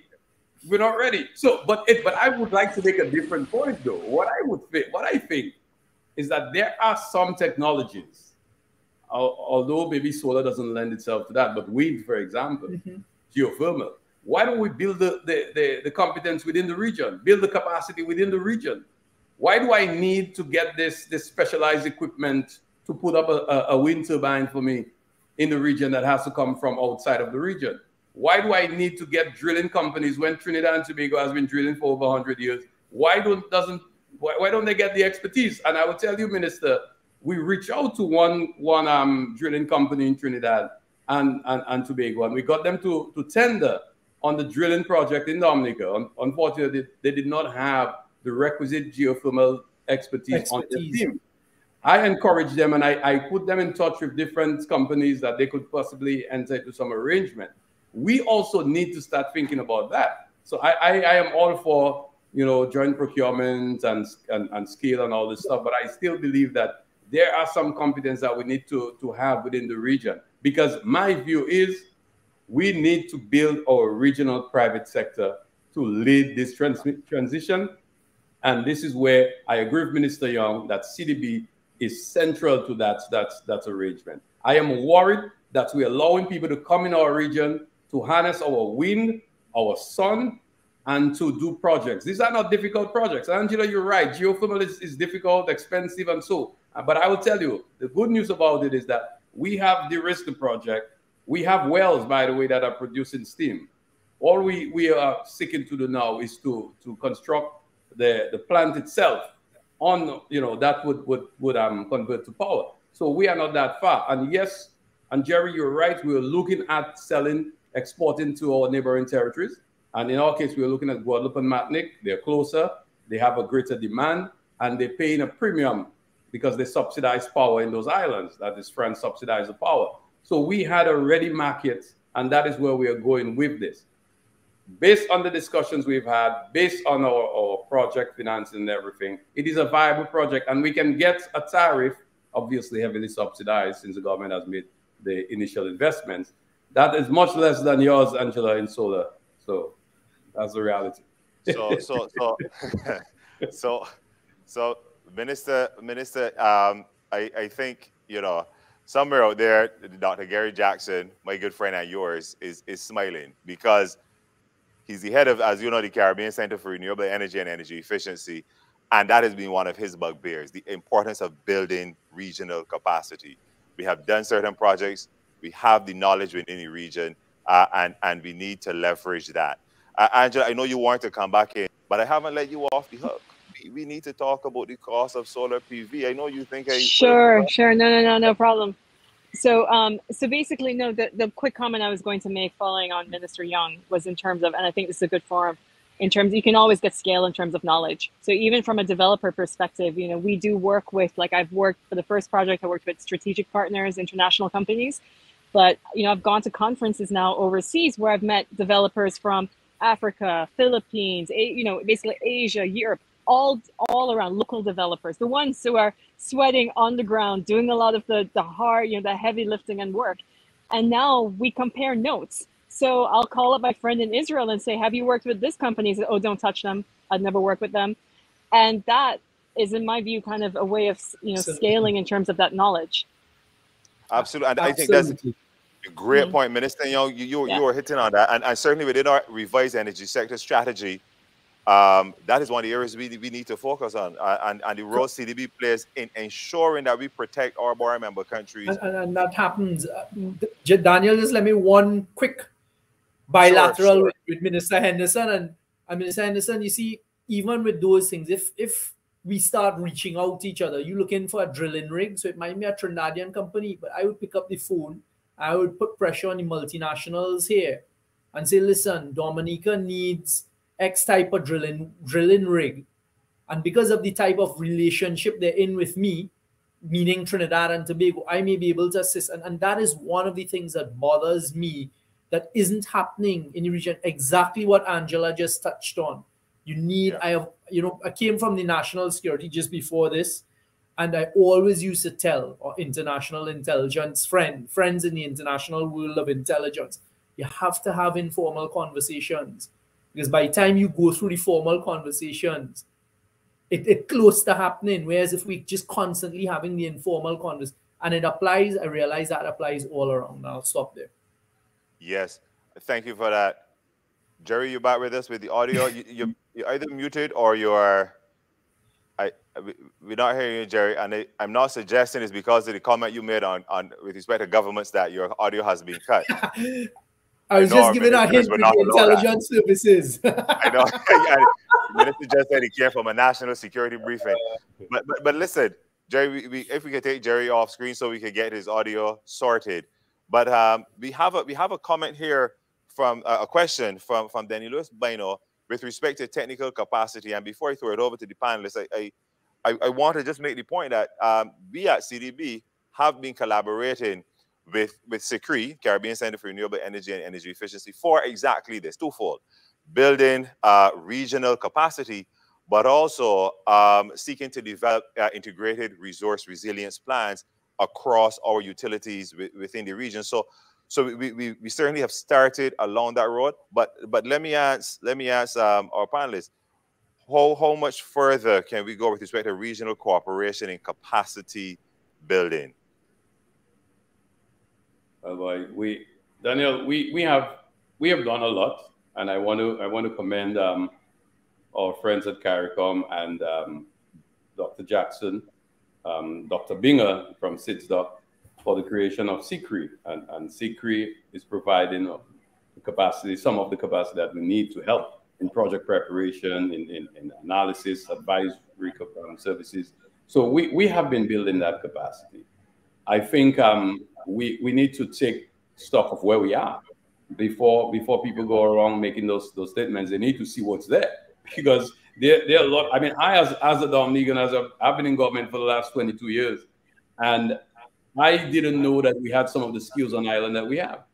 We're not ready. So, but I would like to make a different point, though. What I think is that there are some technologies, although maybe solar doesn't lend itself to that, but wind, for example, geothermal. Why don't we build the competence within the region, build the capacity within the region? Why do I need to get this specialized equipment to put up a wind turbine for me in the region that has to come from outside of the region? Why do I need to get drilling companies when Trinidad and Tobago has been drilling for over 100 years? Why don't they get the expertise? And I will tell you, Minister, we reached out to one drilling company in Trinidad and Tobago, and we got them to tender on the drilling project in Dominica. Unfortunately, they did not have the requisite geothermal expertise on their team. I encouraged them and I put them in touch with different companies that they could possibly enter into some arrangement. We also need to start thinking about that. So I am all for, you know, joint procurement and scale and all this stuff, but I still believe that there are some competence that we need to have within the region, because my view is we need to build our regional private sector to lead this transition. And this is where I agree with Minister Young that CDB is central to that arrangement. I am worried that we're allowing people to come in our region to harness our wind, our sun, and to do projects. These are not difficult projects. Angela, you're right. Geothermal is difficult, expensive, and so. But I will tell you, the good news about it is that we have de-risked the project. We have wells, by the way, that are producing steam. All we are seeking to do now is to construct the plant itself on, you know, that would convert to power. So we are not that far. And yes, and Jerry, you're right. We're looking at exporting to our neighboring territories. And in our case, we're looking at Guadeloupe and Martinique. They're closer. They have a greater demand, and they're paying a premium because they subsidize power in those islands. That is, France subsidizes the power. So we had a ready market, and that is where we are going with this. Based on the discussions we've had, based on our project financing and everything, it is a viable project, and we can get a tariff, obviously heavily subsidized since the government has made the initial investments. That is much less than yours, Angela, in solar. So that's the reality. So Minister, I think, you know, somewhere out there, Dr. Gary Jackson, my good friend and yours, is smiling because he's the head of, as you know, the Caribbean Center for Renewable Energy and Energy Efficiency. And that has been one of his bugbears, the importance of building regional capacity. We have done certain projects. We have the knowledge within the region, and we need to leverage that. Angela, I know you want to come back in, but I haven't let you off the hook. We need to talk about the cost of solar PV. I know you think Sure. No problem. So basically, no, the quick comment I was going to make following on Minister Young was in terms of, and I think this is a good forum, in terms, you can always get scale in terms of knowledge. So even from a developer perspective, you know, we do work with, like I've worked for the first project, I worked with strategic partners, international companies, but, you know, I've gone to conferences now overseas where I've met developers from Africa, Philippines, you know, basically Asia, Europe, all around, local developers, the ones who are sweating on the ground, doing a lot of the hard, you know, the heavy lifting and work. And now we compare notes. So I'll call up my friend in Israel and say, have you worked with this company? He said, oh, don't touch them. I'd never work with them. And that is, in my view, kind of a way of, you know, scaling in terms of that knowledge. Absolutely. And I think that's a great point, Minister. You know, you were hitting on that. And certainly within our revised energy sector strategy, that is one of the areas we need to focus on, and the role CDB plays in ensuring that we protect our border member countries. And that happens. Daniel, just let me one quick bilateral with Minister Henderson. And Minister Henderson, you see, even with those things, if we start reaching out to each other, you're looking for a drilling rig, so it might be a Trinidadian company, but I would pick up the phone, I would put pressure on the multinationals here and say, listen, Dominica needs X type of drilling rig. And because of the type of relationship they're in with me, meaning Trinidad and Tobago, I may be able to assist. And that is one of the things that bothers me that isn't happening in the region. Exactly what Angela just touched on. You need, I came from the national security just before this, and I always used to tell international intelligence friends in the international world of intelligence, you have to have informal conversations, because by the time you go through the formal conversations, it close to happening. Whereas if we just constantly having the informal conversation, and it applies, I realize that applies all around. I'll stop there. Yes, thank you for that. Jerry, you back with us with the audio? You're either muted or you are. We're not hearing you, Jerry, and I'm not suggesting it's because of the comment you made on with respect to governments that your audio has been cut. I was just giving a hint to the intelligence services. I know. Minister just said he came from a national security briefing. But listen, Jerry, if we could take Jerry off screen so we could get his audio sorted. But we have a comment here from a question from Danny Lewis Bino with respect to technical capacity. And before I throw it over to the panelists, I want to just make the point that we at CDB have been collaborating with CRE, Caribbean Center for Renewable Energy and Energy Efficiency, for exactly this, twofold: building regional capacity, but also seeking to develop integrated resource resilience plans across our utilities within the region. So we certainly have started along that road. But let me ask our panelists, how much further can we go with respect to regional cooperation and capacity building? Daniel, we have done a lot, and I want to commend our friends at CARICOM and Dr. Jackson, Dr. Binger from SIDSDOC for the creation of CCRE, and CCRE is providing the capacity, some of the capacity that we need to help in project preparation, in analysis, advisory services. So we have been building that capacity. I think we need to take stock of where we are before people go around making those statements. They need to see what's there, because there are a lot. I mean, I as a Dominican, I've been in government for the last 22 years, and I didn't know that we had some of the skills on island that we have.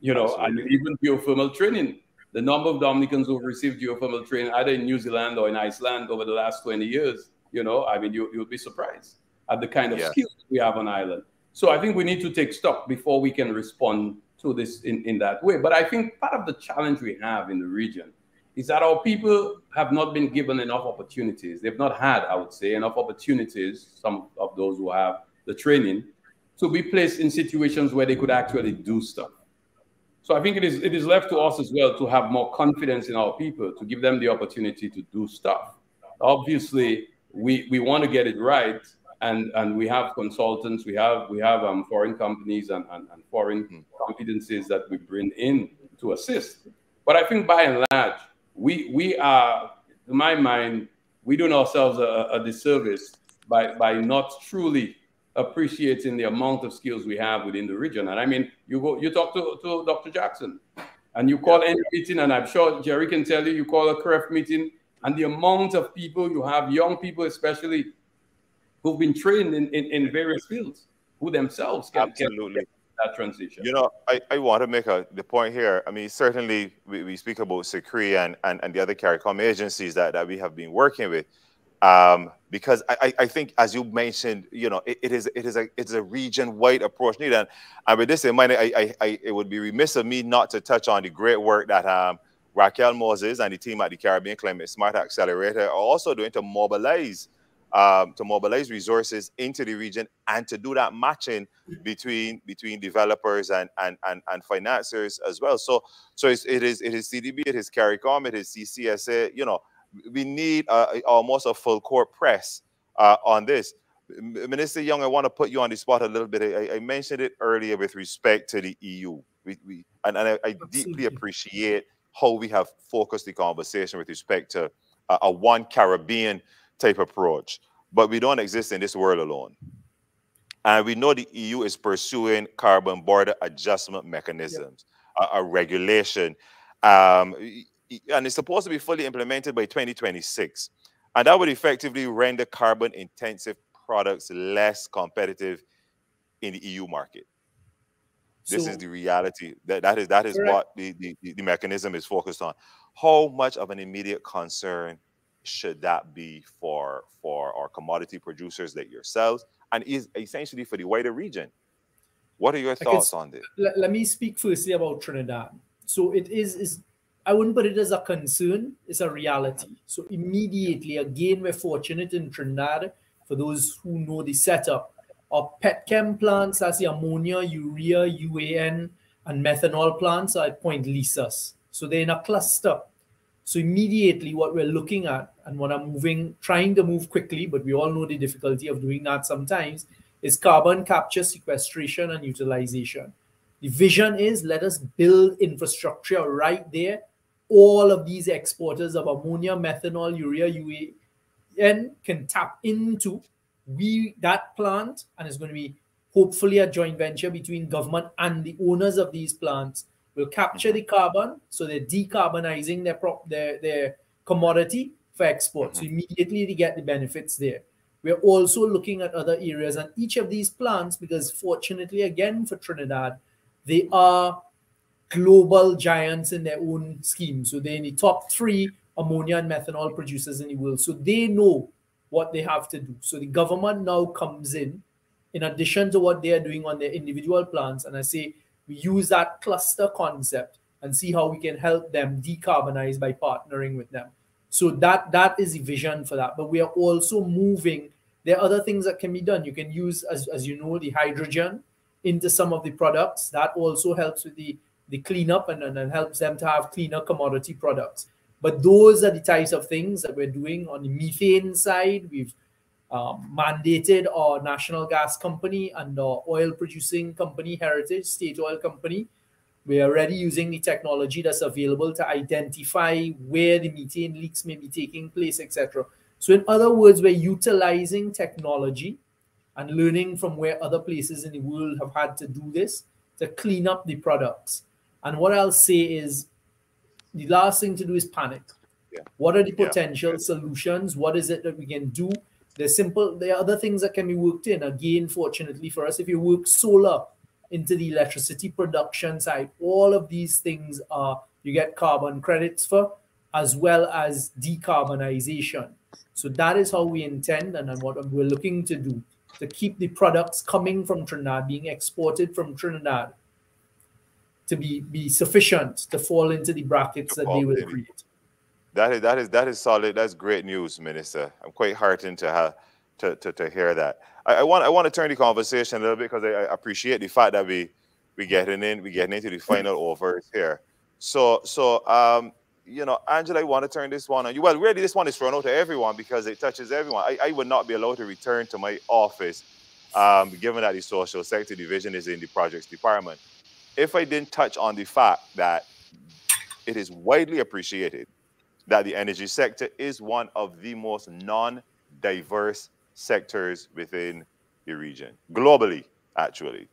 You know, and even geothermal training. The number of Dominicans who have received geothermal training either in New Zealand or in Iceland over the last 20 years, you know, I mean, you'll be surprised at the kind of skills we have on island. So I think we need to take stock before we can respond to this in that way. But I think part of the challenge we have in the region is that our people have not been given enough opportunities. They've not had, I would say, enough opportunities, some of those who have the training, to be placed in situations where they could actually do stuff. So I think it is left to us as well to have more confidence in our people, to give them the opportunity to do stuff. Obviously, we want to get it right, and we have consultants, we have foreign companies and foreign competencies that we bring in to assist. But I think by and large, we are, to my mind, we do ourselves a disservice by not truly appreciating the amount of skills we have within the region. And I mean, you talk to Dr. Jackson, and you call any meeting, and I'm sure Jerry can tell you, you call a CREF meeting, and the amount of people you have, young people especially, who've been trained in various fields, who themselves can that transition. You know, I want to make the point here. I mean, certainly we speak about CCRE and the other CARICOM agencies that we have been working with. Because I think, as you mentioned, you know, it's a region-wide approach needed. And with this in mind, it would be remiss of me not to touch on the great work that Raquel Moses and the team at the Caribbean Climate Smart Accelerator are also doing to mobilize resources into the region and to do that matching between developers and financiers as well. So it is CDB, it is CARICOM, it is CCSA. You know, we need almost a full court press on this. Minister Young, I want to put you on the spot a little bit. I mentioned it earlier with respect to the EU. I deeply appreciate how we have focused the conversation with respect to a one Caribbean type approach. But we don't exist in this world alone. And we know the EU is pursuing carbon border adjustment mechanisms, a regulation. And it's supposed to be fully implemented by 2026. And that would effectively render carbon-intensive products less competitive in the EU market. This is the reality. That is what the mechanism is focused on. How much of an immediate concern should that be for our commodity producers like yourselves, and is essentially for the wider region? What are your thoughts on this? Let me speak firstly about Trinidad. So it is I wouldn't put it as a concern, it's a reality. So immediately, again, we're fortunate in Trinidad, for those who know the setup, our petchem plants, that's the ammonia, urea, UAN, and methanol plants are at Point Lisas. So they're in a cluster. So immediately what we're looking at, and what I'm trying to move quickly, but we all know the difficulty of doing that sometimes, is carbon capture, sequestration, and utilization. The vision is, let us build infrastructure right there. All of these exporters of ammonia, methanol, urea, UAN can tap into that plant, and it's going to be hopefully a joint venture between government and the owners of these plants. Will capture the carbon, so they're decarbonizing their commodity for export. So immediately they get the benefits there. We're also looking at other areas, and each of these plants, because fortunately, again, for Trinidad, they are global giants in their own scheme. So they're in the top 3 ammonia and methanol producers in the world. So they know what they have to do. So the government now comes in addition to what they are doing on their individual plants. And I say, we use that cluster concept and see how we can help them decarbonize by partnering with them. So that is the vision for that. But we are also moving. There are other things that can be done. You can use, as you know, the hydrogen into some of the products. That also helps with the cleanup and helps them to have cleaner commodity products. But those are the types of things that we're doing on the methane side. We've mandated our national gas company and our oil producing company, Heritage State Oil Company. We are already using the technology that's available to identify where the methane leaks may be taking place, etc. So in other words, we're utilizing technology and learning from where other places in the world have had to do this to clean up the products. And what I'll say is, the last thing to do is panic. Yeah. What are the potential solutions? What is it that we can do? There are other things that can be worked in. Again, fortunately for us, if you work solar into the electricity production side, all of these things you get carbon credits for, as well as decarbonization. So that is how we intend, and what we're looking to do, to keep the products coming from Trinidad, being exported from Trinidad, to be sufficient to fall into the brackets that they will create. That is solid. That's great news, Minister. I'm quite heartened to hear that. I want to turn the conversation a little bit, because I appreciate the fact that we getting into the final overs here. So you know, Angela, I want to turn this one on you. Well, really, this one is thrown out to everyone because it touches everyone. I would not be allowed to return to my office, given that the social sector division is in the projects department, if I didn't touch on the fact that it is widely appreciated that the energy sector is one of the most non-diverse sectors within the region, globally, actually.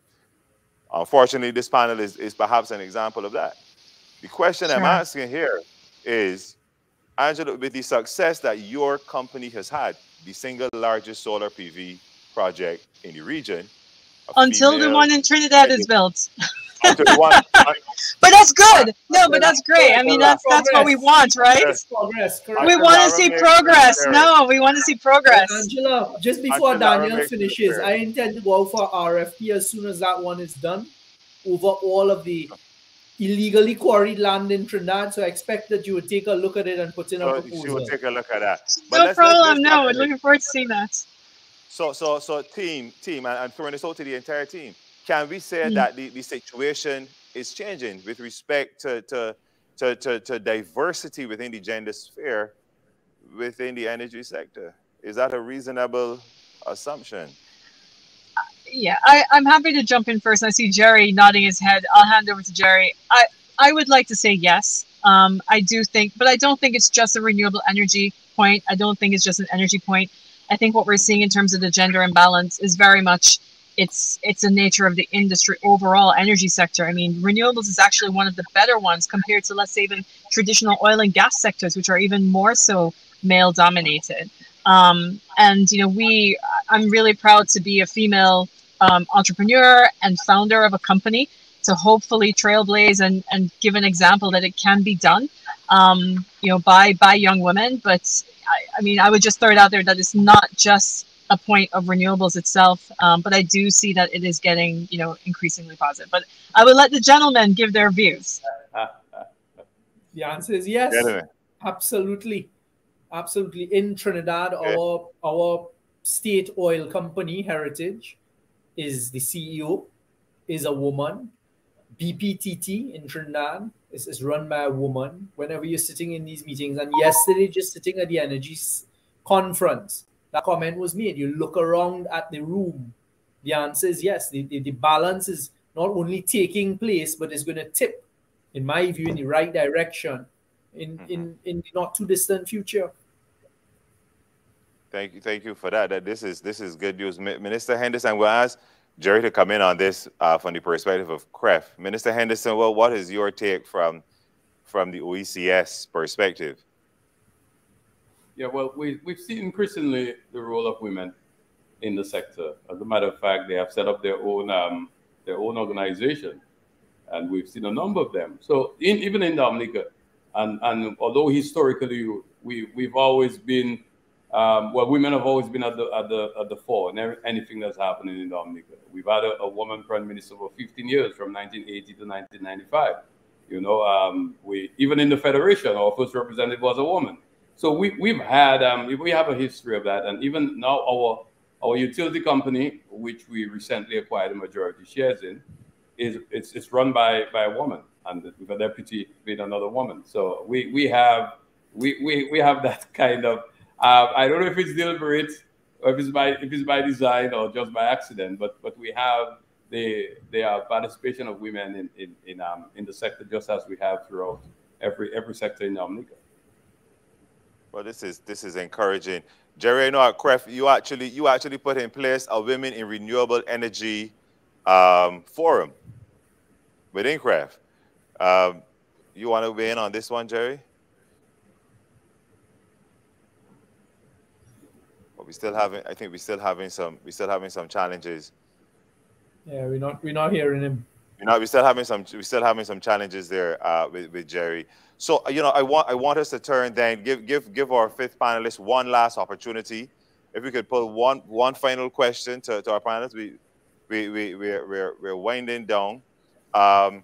Unfortunately, this panel is perhaps an example of that. The question I'm asking here is, Angela, with the success that your company has had, the single largest solar PV project in the region, until the one in Trinidad is built. But that's good. No, but that's great. I mean, that's what we want, right? Progress. We want to see progress. No, we want to see progress. Angela, just before Daniel finishes, I intend to go out for RFP as soon as that one is done, over all of the illegally quarried land in Trinidad. So I expect that you would take a look at it and put in a proposal. She will take a look at that. No problem. No, we're looking forward to seeing that. So team, and throwing this out to the entire team. Can we say that the situation is changing with respect to diversity within the gender sphere within the energy sector? Is that a reasonable assumption? Yeah, I'm happy to jump in first. I see Jerry nodding his head. I'll hand over to Jerry. I would like to say yes. I do think, but I don't think it's just a renewable energy point. I don't think it's just an energy point. I think what we're seeing in terms of the gender imbalance is very much it's a nature of the industry overall energy sector. I mean, renewables is actually one of the better ones compared to, let's say, even traditional oil and gas sectors, which are even more so male dominated. And, you know, I'm really proud to be a female entrepreneur and founder of a company to hopefully trailblaze and give an example that it can be done. by young women. But I mean, I would just throw it out there that it's not just a point of renewables itself, but I do see that it is getting, increasingly positive. But I would let the gentlemen give their views. The answer is yes. Gentlemen. Absolutely. Absolutely. In Trinidad, our state oil company, Heritage, is the CEO, is a woman. BPTT in Trinidad is run by a woman. Whenever you're sitting in these meetings, and yesterday, just sitting at the energy conference, that comment was made. You look around at the room, the answer is yes. The balance is not only taking place, but it's going to tip, in my view, in the right direction in the not too distant future. Thank you for that. This is good news. Minister Henderson, we'll ask Jerry to come in on this from the perspective of CREF. Minister Henderson, well, what is your take from the OECS perspective? Yeah, well, we've seen increasingly the role of women in the sector. As a matter of fact, they have set up their own organization, and we've seen a number of them. So even in Dominica, and although historically we've always been women have always been at the fore in anything that's happening in Dominica. We've had a woman prime minister for 15 years, from 1980 to 1995. We even in the Federation, our first representative was a woman. So we have a history of that, and even now our utility company, which we recently acquired a majority shares in, it's run by a woman, and with a deputy being another woman. So we have that kind of. I don't know if it's deliberate or if it's by design or just by accident, but we have the participation of women in the sector, just as we have throughout every sector in Dominica. Well, this is encouraging. Jerry, I know at CREF, you actually put in place a Women in Renewable Energy forum within CREF. You want to weigh in on this one, Jerry? But I think we're still having some challenges. Yeah, we're not hearing him. We're still having some challenges there with Jerry. So I want us to turn then give our fifth panelist one last opportunity. If we could put one final question to our panelists, we're winding down. I'm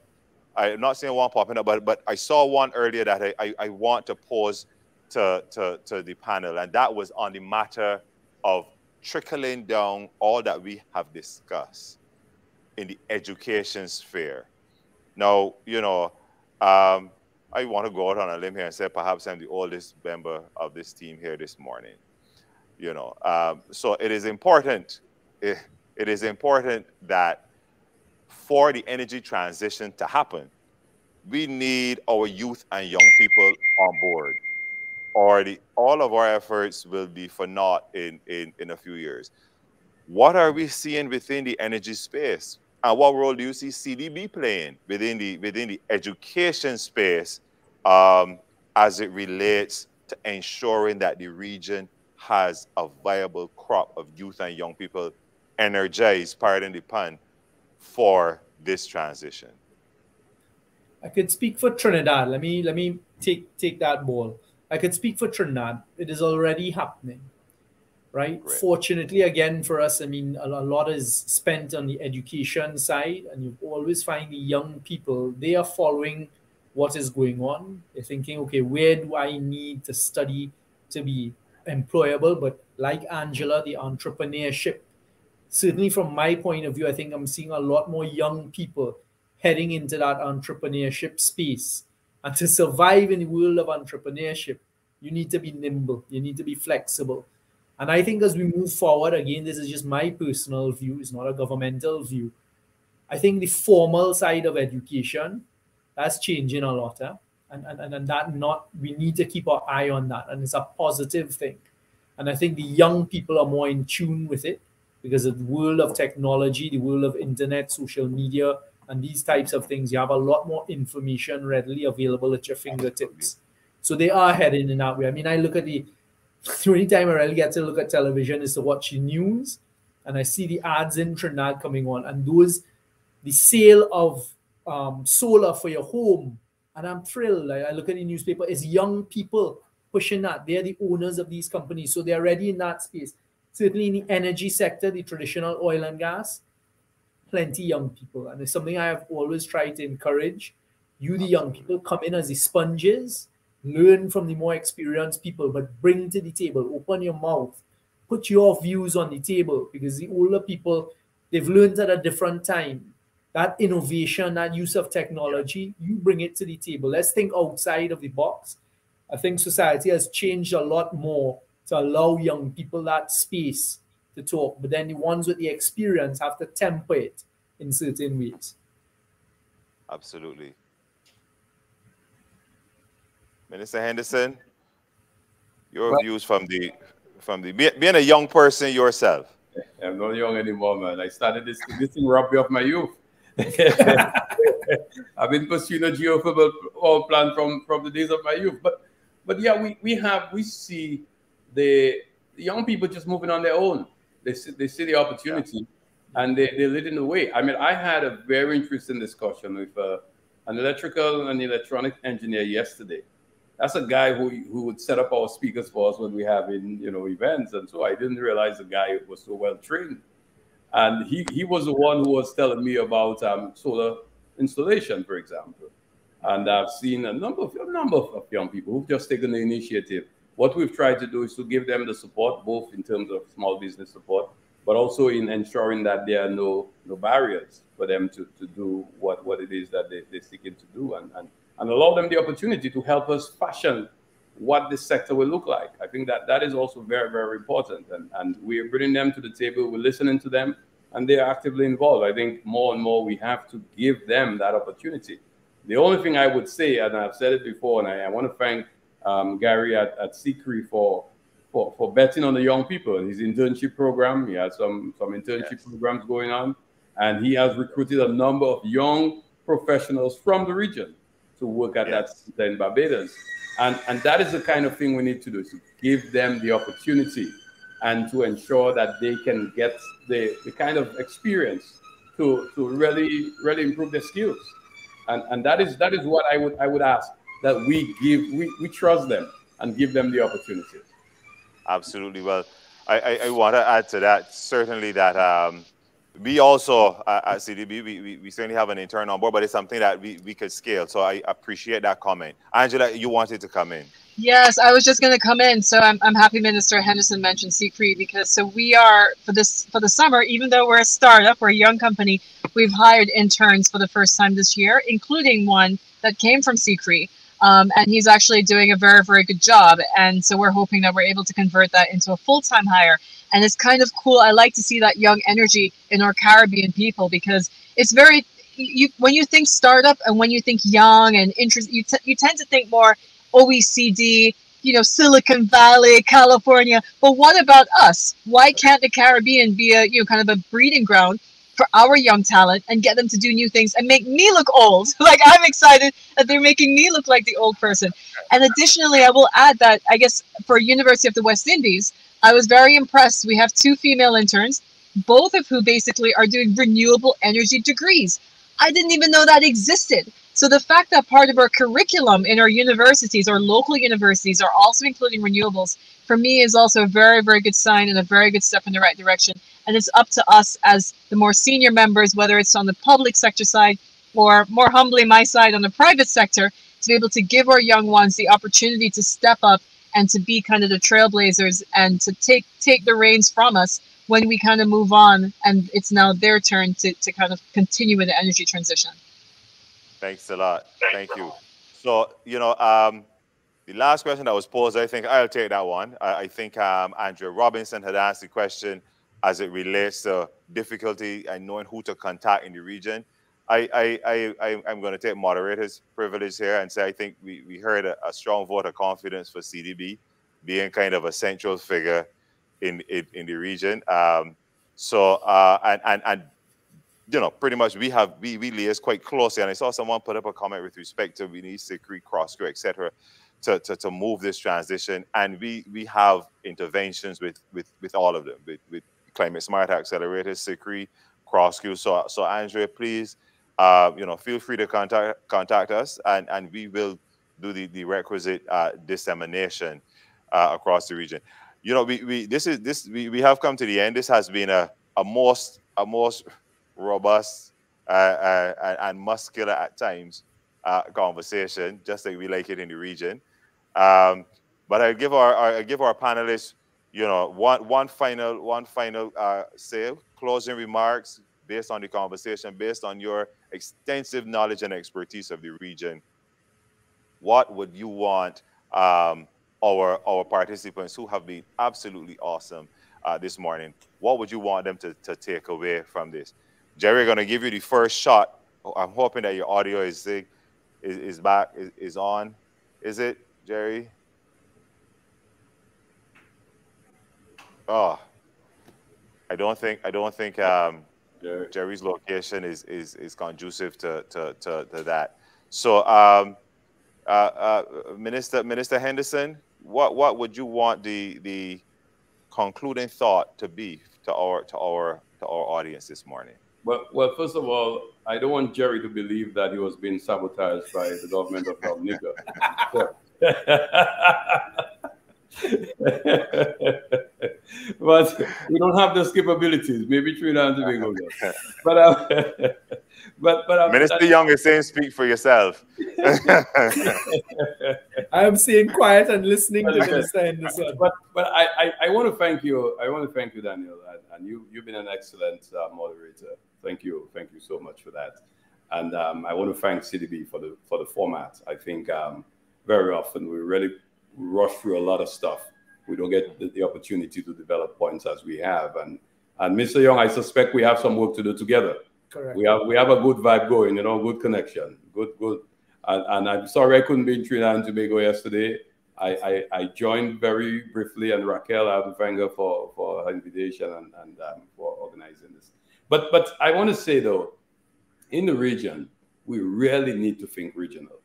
not seeing one popping up, but I saw one earlier that I want to pose to the panel, and that was on the matter of trickling down all that we have discussed in the education sphere. Now, I want to go out on a limb here and say perhaps I'm the oldest member of this team here this morning. So it is important. It is important that for the energy transition to happen, we need our youth and young people on board, or all of our efforts will be for naught in a few years. What are we seeing within the energy space? And what role do you see CDB playing within the education space as it relates to ensuring that the region has a viable crop of youth and young people energized, pardon the pun, for this transition? I could speak for Trinidad. Let me take that ball. I could speak for Trinidad. It is already happening, right? Great. Fortunately, again, for us, I mean, a lot is spent on the education side, and you always find the young people, they are following what is going on. They're thinking, okay, where do I need to study to be employable? But like Angela, the entrepreneurship, certainly from my point of view, I think I'm seeing a lot more young people heading into that entrepreneurship space. And to survive in the world of entrepreneurship, you need to be nimble. You need to be flexible. And I think as we move forward, again, this is just my personal view. It's not a governmental view. I think the formal side of education, that's changing a lot. And we need to keep our eye on that. And it's a positive thing. And I think the young people are more in tune with it because of the world of technology, the world of internet, social media, and these types of things. You have a lot more information readily available at your fingertips. So they are heading in that way. I mean, I look at the only time I really get to look at television is to watch the news, and I see the ads in Trinidad coming on, and the sale of solar for your home And I'm thrilled. I look at the newspaper, it's young people pushing that. They're the owners of these companies, so they're already in that space. Certainly in the energy sector, the traditional oil and gas, plenty young people. And it's something I have always tried to encourage. You, the young people, come in as the sponges, learn from the more experienced people, but bring to the table, open your mouth, put your views on the table, because the older people, they've learned at a different time. That innovation, that use of technology, you bring it to the table. Let's think outside of the box. I think society has changed a lot more to allow young people that space to talk, but then the ones with the experience have to temper it in certain ways. Absolutely. Minister Henderson, your views from the being a young person yourself. I'm not young anymore, man. I started this thing robbed me of my youth. I've been pursuing a geothermal oil plant from the days of my youth. But yeah, we see the young people just moving on their own. They see the opportunity, and they're leading the way. I mean, I had a very interesting discussion with an electrical and electronic engineer yesterday. That's a guy who would set up our speakers for us when we have events, and so I didn't realize the guy was so well trained. And he was the one who was telling me about solar installation, for example. And I've seen a number of young people who've just taken the initiative. What we've tried to do is to give them the support, both in terms of small business support, but also in ensuring that there are no barriers for them to do what it is that they're seeking to do, and allow them the opportunity to help us fashion what this sector will look like. I think that is also very, very important. And we're bringing them to the table, we're listening to them, and they're actively involved. I think more and more we have to give them that opportunity. The only thing I would say, and I've said it before, and I want to thank Gary at CCRI for betting on the young people. His internship program, he has some internship programs going on, and he has recruited a number of young professionals from the region to work at that center in Barbados. And that is the kind of thing we need to do, to give them the opportunity and to ensure that they can get the kind of experience to really improve their skills. And that is what I would ask, that we trust them and give them the opportunity. Absolutely. Well, I want to add to that, certainly that we also at CDB, we certainly have an intern on board, but it's something that we could scale. So I appreciate that comment. Angela, you wanted to come in. Yes, I was just going to come in. So I'm happy Minister Henderson mentioned CCRI, because so we are for the summer, even though we're a startup, we're a young company, we've hired interns for the first time this year, including one that came from CCRI. And he's actually doing a very, very good job. And so we're hoping that we're able to convert that into a full-time hire. And it's kind of cool. I like to see that young energy in our Caribbean people, because it's very, when you think startup and when you think young and interest, you tend to think more OECD, Silicon Valley, California. But what about us? Why can't the Caribbean be a, kind of a breeding ground for our young talent and get them to do new things and make me look old? Like, I'm excited that they're making me look like the old person. And additionally, I will add that, I guess, for University of the West Indies, I was very impressed. We have 2 female interns, both of who basically are doing renewable energy degrees. I didn't even know that existed. So the fact that part of our curriculum in our universities, our local universities, are also including renewables, for me is also a very, very good sign and a very good step in the right direction. And it's up to us as the more senior members, whether it's on the public sector side or more humbly my side on the private sector, to be able to give our young ones the opportunity to step up and to be kind of the trailblazers and to take the reins from us when we kind of move on and it's now their turn to kind of continue with the energy transition. Thanks a lot. Thank you. So, the last question that was posed, I think I'll take that one. I think Andrea Robinson had asked the question as it relates to difficulty and knowing who to contact in the region. I'm going to take moderator's privilege here and say I think we heard a strong vote of confidence for CDB being kind of a central figure in the region. Pretty much we liaise quite closely. And I saw someone put up a comment with respect to we need CCRI, CrossCo, etc., to move this transition. And we have interventions with all of them, with Climate Smart Accelerators, CCRI, CrossCo. So Andrea, please feel free to contact us, and we will do the requisite dissemination across the region. We have come to the end. This has been a most robust and muscular at times conversation, just like we like it in the region. But I give our panelists, one final say, closing remarks based on the conversation, based on your extensive knowledge and expertise of the region. What would you want our participants, who have been absolutely awesome this morning, what would you want them to take away from this? Jerry, going to give you the first shot. I'm hoping that your audio is back, is on. Is it, Jerry? Oh, I don't think Jerry's location is conducive to that. So, Minister Henderson, what would you want the concluding thought to be to our audience this morning? Well, first of all, I don't want Jerry to believe that he was being sabotaged by the government of Dominica. But we don't have those capabilities. Maybe Trinidad and Tobago does. But Minister Young is saying, speak for yourself. I am staying quiet and listening to Minister Henderson. But I want to thank you. I want to thank you, Daniel, and you've been an excellent moderator. Thank you so much for that. And I want to thank CDB for the format. I think very often we really rush through a lot of stuff. We don't get the opportunity to develop points as we have. And Mr. Young, I suspect we have some work to do together. Correct. We have a good vibe going, good connection, good. And I'm sorry I couldn't be in Trinidad and Tobago yesterday. I joined very briefly, and Raquel, I have to thank her for her invitation and for organizing this. But I want to say, though, in the region, we really need to think regional.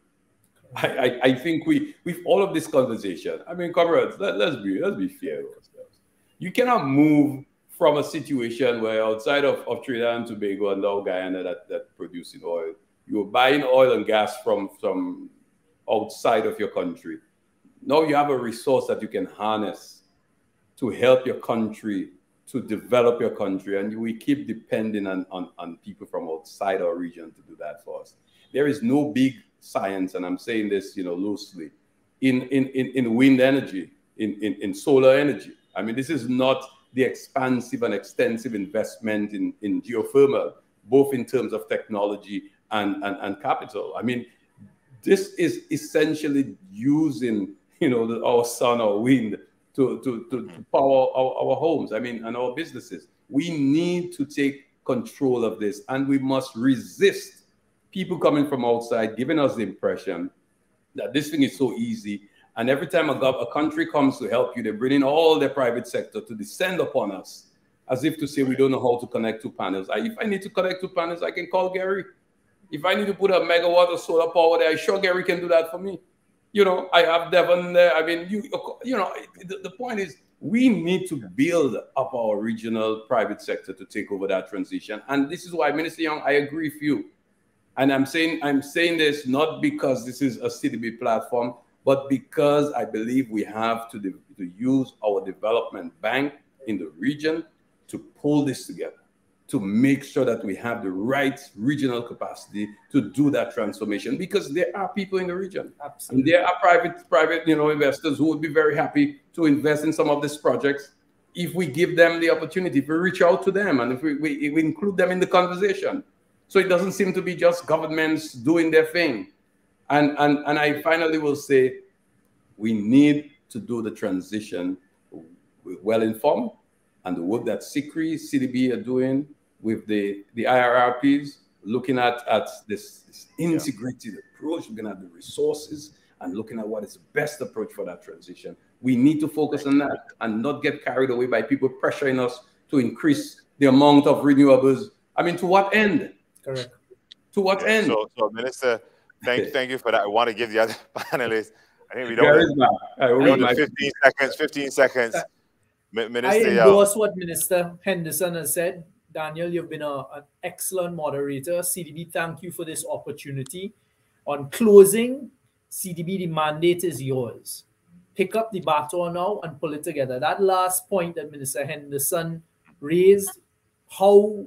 I think with all of this conversation, I mean, comrades, let's be fair to ourselves. You cannot move from a situation where outside of Trinidad and Tobago and now Guyana that producing oil, you're buying oil and gas from outside of your country. Now you have a resource that you can harness to help your country, to develop your country, and we keep depending on people from outside our region to do that for us. There is no big science, and I'm saying this, loosely, in wind energy, in solar energy. I mean, this is not the expansive and extensive investment in geothermal, both in terms of technology and capital. I mean, this is essentially using, our sun or wind to power our homes, and our businesses. We need to take control of this, and we must resist people coming from outside giving us the impression that this thing is so easy. And every time a country comes to help you, they bring in all the private sector to descend upon us, as if to say we don't know how to connect two panels. If I need to connect two panels, I can call Gary. If I need to put a megawatt of solar power there, I'm sure Gary can do that for me. I have Devon there. I mean, the point is, we need to build up our regional private sector to take over that transition. And this is why, Minister Young, I agree with you. And I'm saying this not because this is a CDB platform, but because I believe we have to use our development bank in the region to pull this together, to make sure that we have the right regional capacity to do that transformation, because there are people in the region. Absolutely. And there are private investors who would be very happy to invest in some of these projects if we give them the opportunity, if we reach out to them, and if we include them in the conversation. So it doesn't seem to be just governments doing their thing. And I finally will say, we need to do the transition well-informed, and the work that CICRI, CDB are doing with the IRRPs, looking at this integrated approach, looking at the resources, and looking at what is the best approach for that transition. We need to focus on that and not get carried away by people pressuring us to increase the amount of renewables. I mean, to what end? Correct. To what end? So Minister, thank you for that. I want to give the other panelists, I think we don't 15 seconds. Minister, I endorse what Minister Henderson has said. Daniel, you've been an excellent moderator. CDB, thank you for this opportunity. On closing, CDB, the mandate is yours. Pick up the baton now and pull it together. That last point that Minister Henderson raised, how,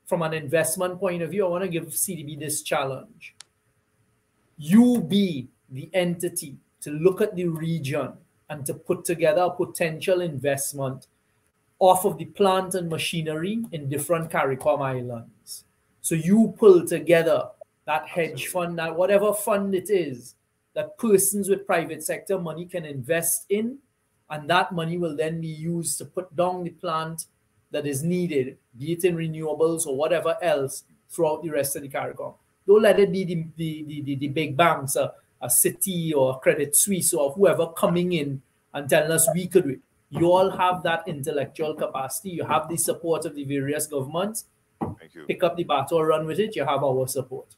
from an investment point of view, I want to give CDB this challenge. You be the entity to look at the region and to put together a potential investment off of the plant and machinery in different CARICOM islands. So you pull together that hedge fund, that whatever fund it is, that persons with private sector money can invest in, and that money will then be used to put down the plant that is needed, be it in renewables or whatever else throughout the rest of the CARICOM. Don't let it be the big banks, a Citi or a Credit Suisse or whoever coming in and telling us we could do it. You all have that intellectual capacity. You have the support of the various governments. Thank you. Pick up the baton, run with it. You have our support.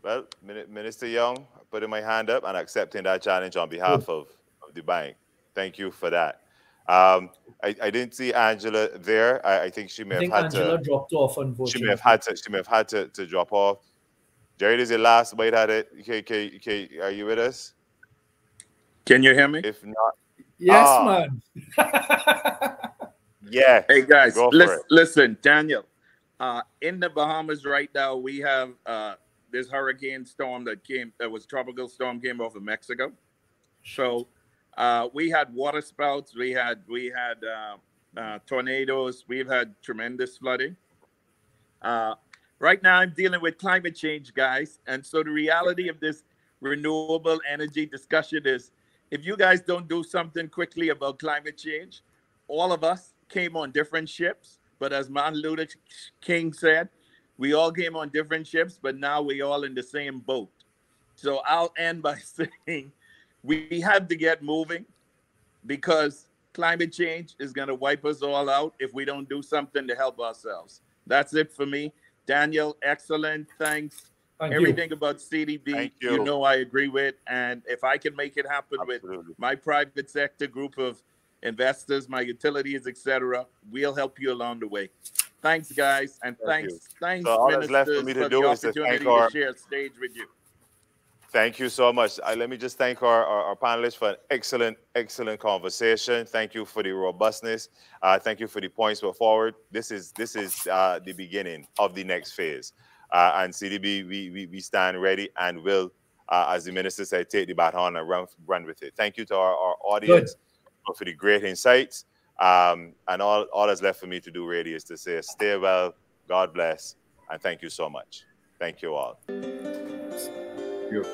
Well, Minister Young, putting my hand up and accepting that challenge on behalf of the bank. Thank you for that. I didn't see Angela there. I think she may have had Angela to. dropped off, unfortunately. She may have had to drop off. Jerry, this is your last bite at it. Are you with us? Can you hear me? If not, yes, man. Yeah. Hey guys, listen, Daniel. In the Bahamas right now, we have this hurricane storm that was tropical storm came off of Mexico. So we had water spouts, we had tornadoes, we've had tremendous flooding. Right now I'm dealing with climate change, guys. And so the reality of this renewable energy discussion is, if you guys don't do something quickly about climate change, all of us came on different ships, but as Martin Luther King said, we all came on different ships, but now we all in the same boat. So I'll end by saying we have to get moving, because climate change is going to wipe us all out if we don't do something to help ourselves. That's it for me. Daniel, excellent. Thanks. Everything about CDB, you know I agree with. And if I can make it happen with my private sector group of investors, my utilities, etc., we'll help you along the way. Thanks, guys. And thanks, so all that's left for me to do is to thank our, share stage with you. Thank you so much. Let me just thank our panelists for an excellent conversation. Thank you for the robustness. Thank you for the points put forward. This is the beginning of the next phase. And CDB, we stand ready and will, as the minister said, take the baton and run with it. Thank you to our audience for the great insights. And all that's left for me to do really is to say, stay well, God bless, and thank you so much. Thank you all. Thank you.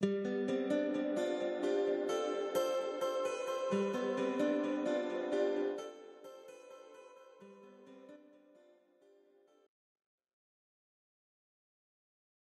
you.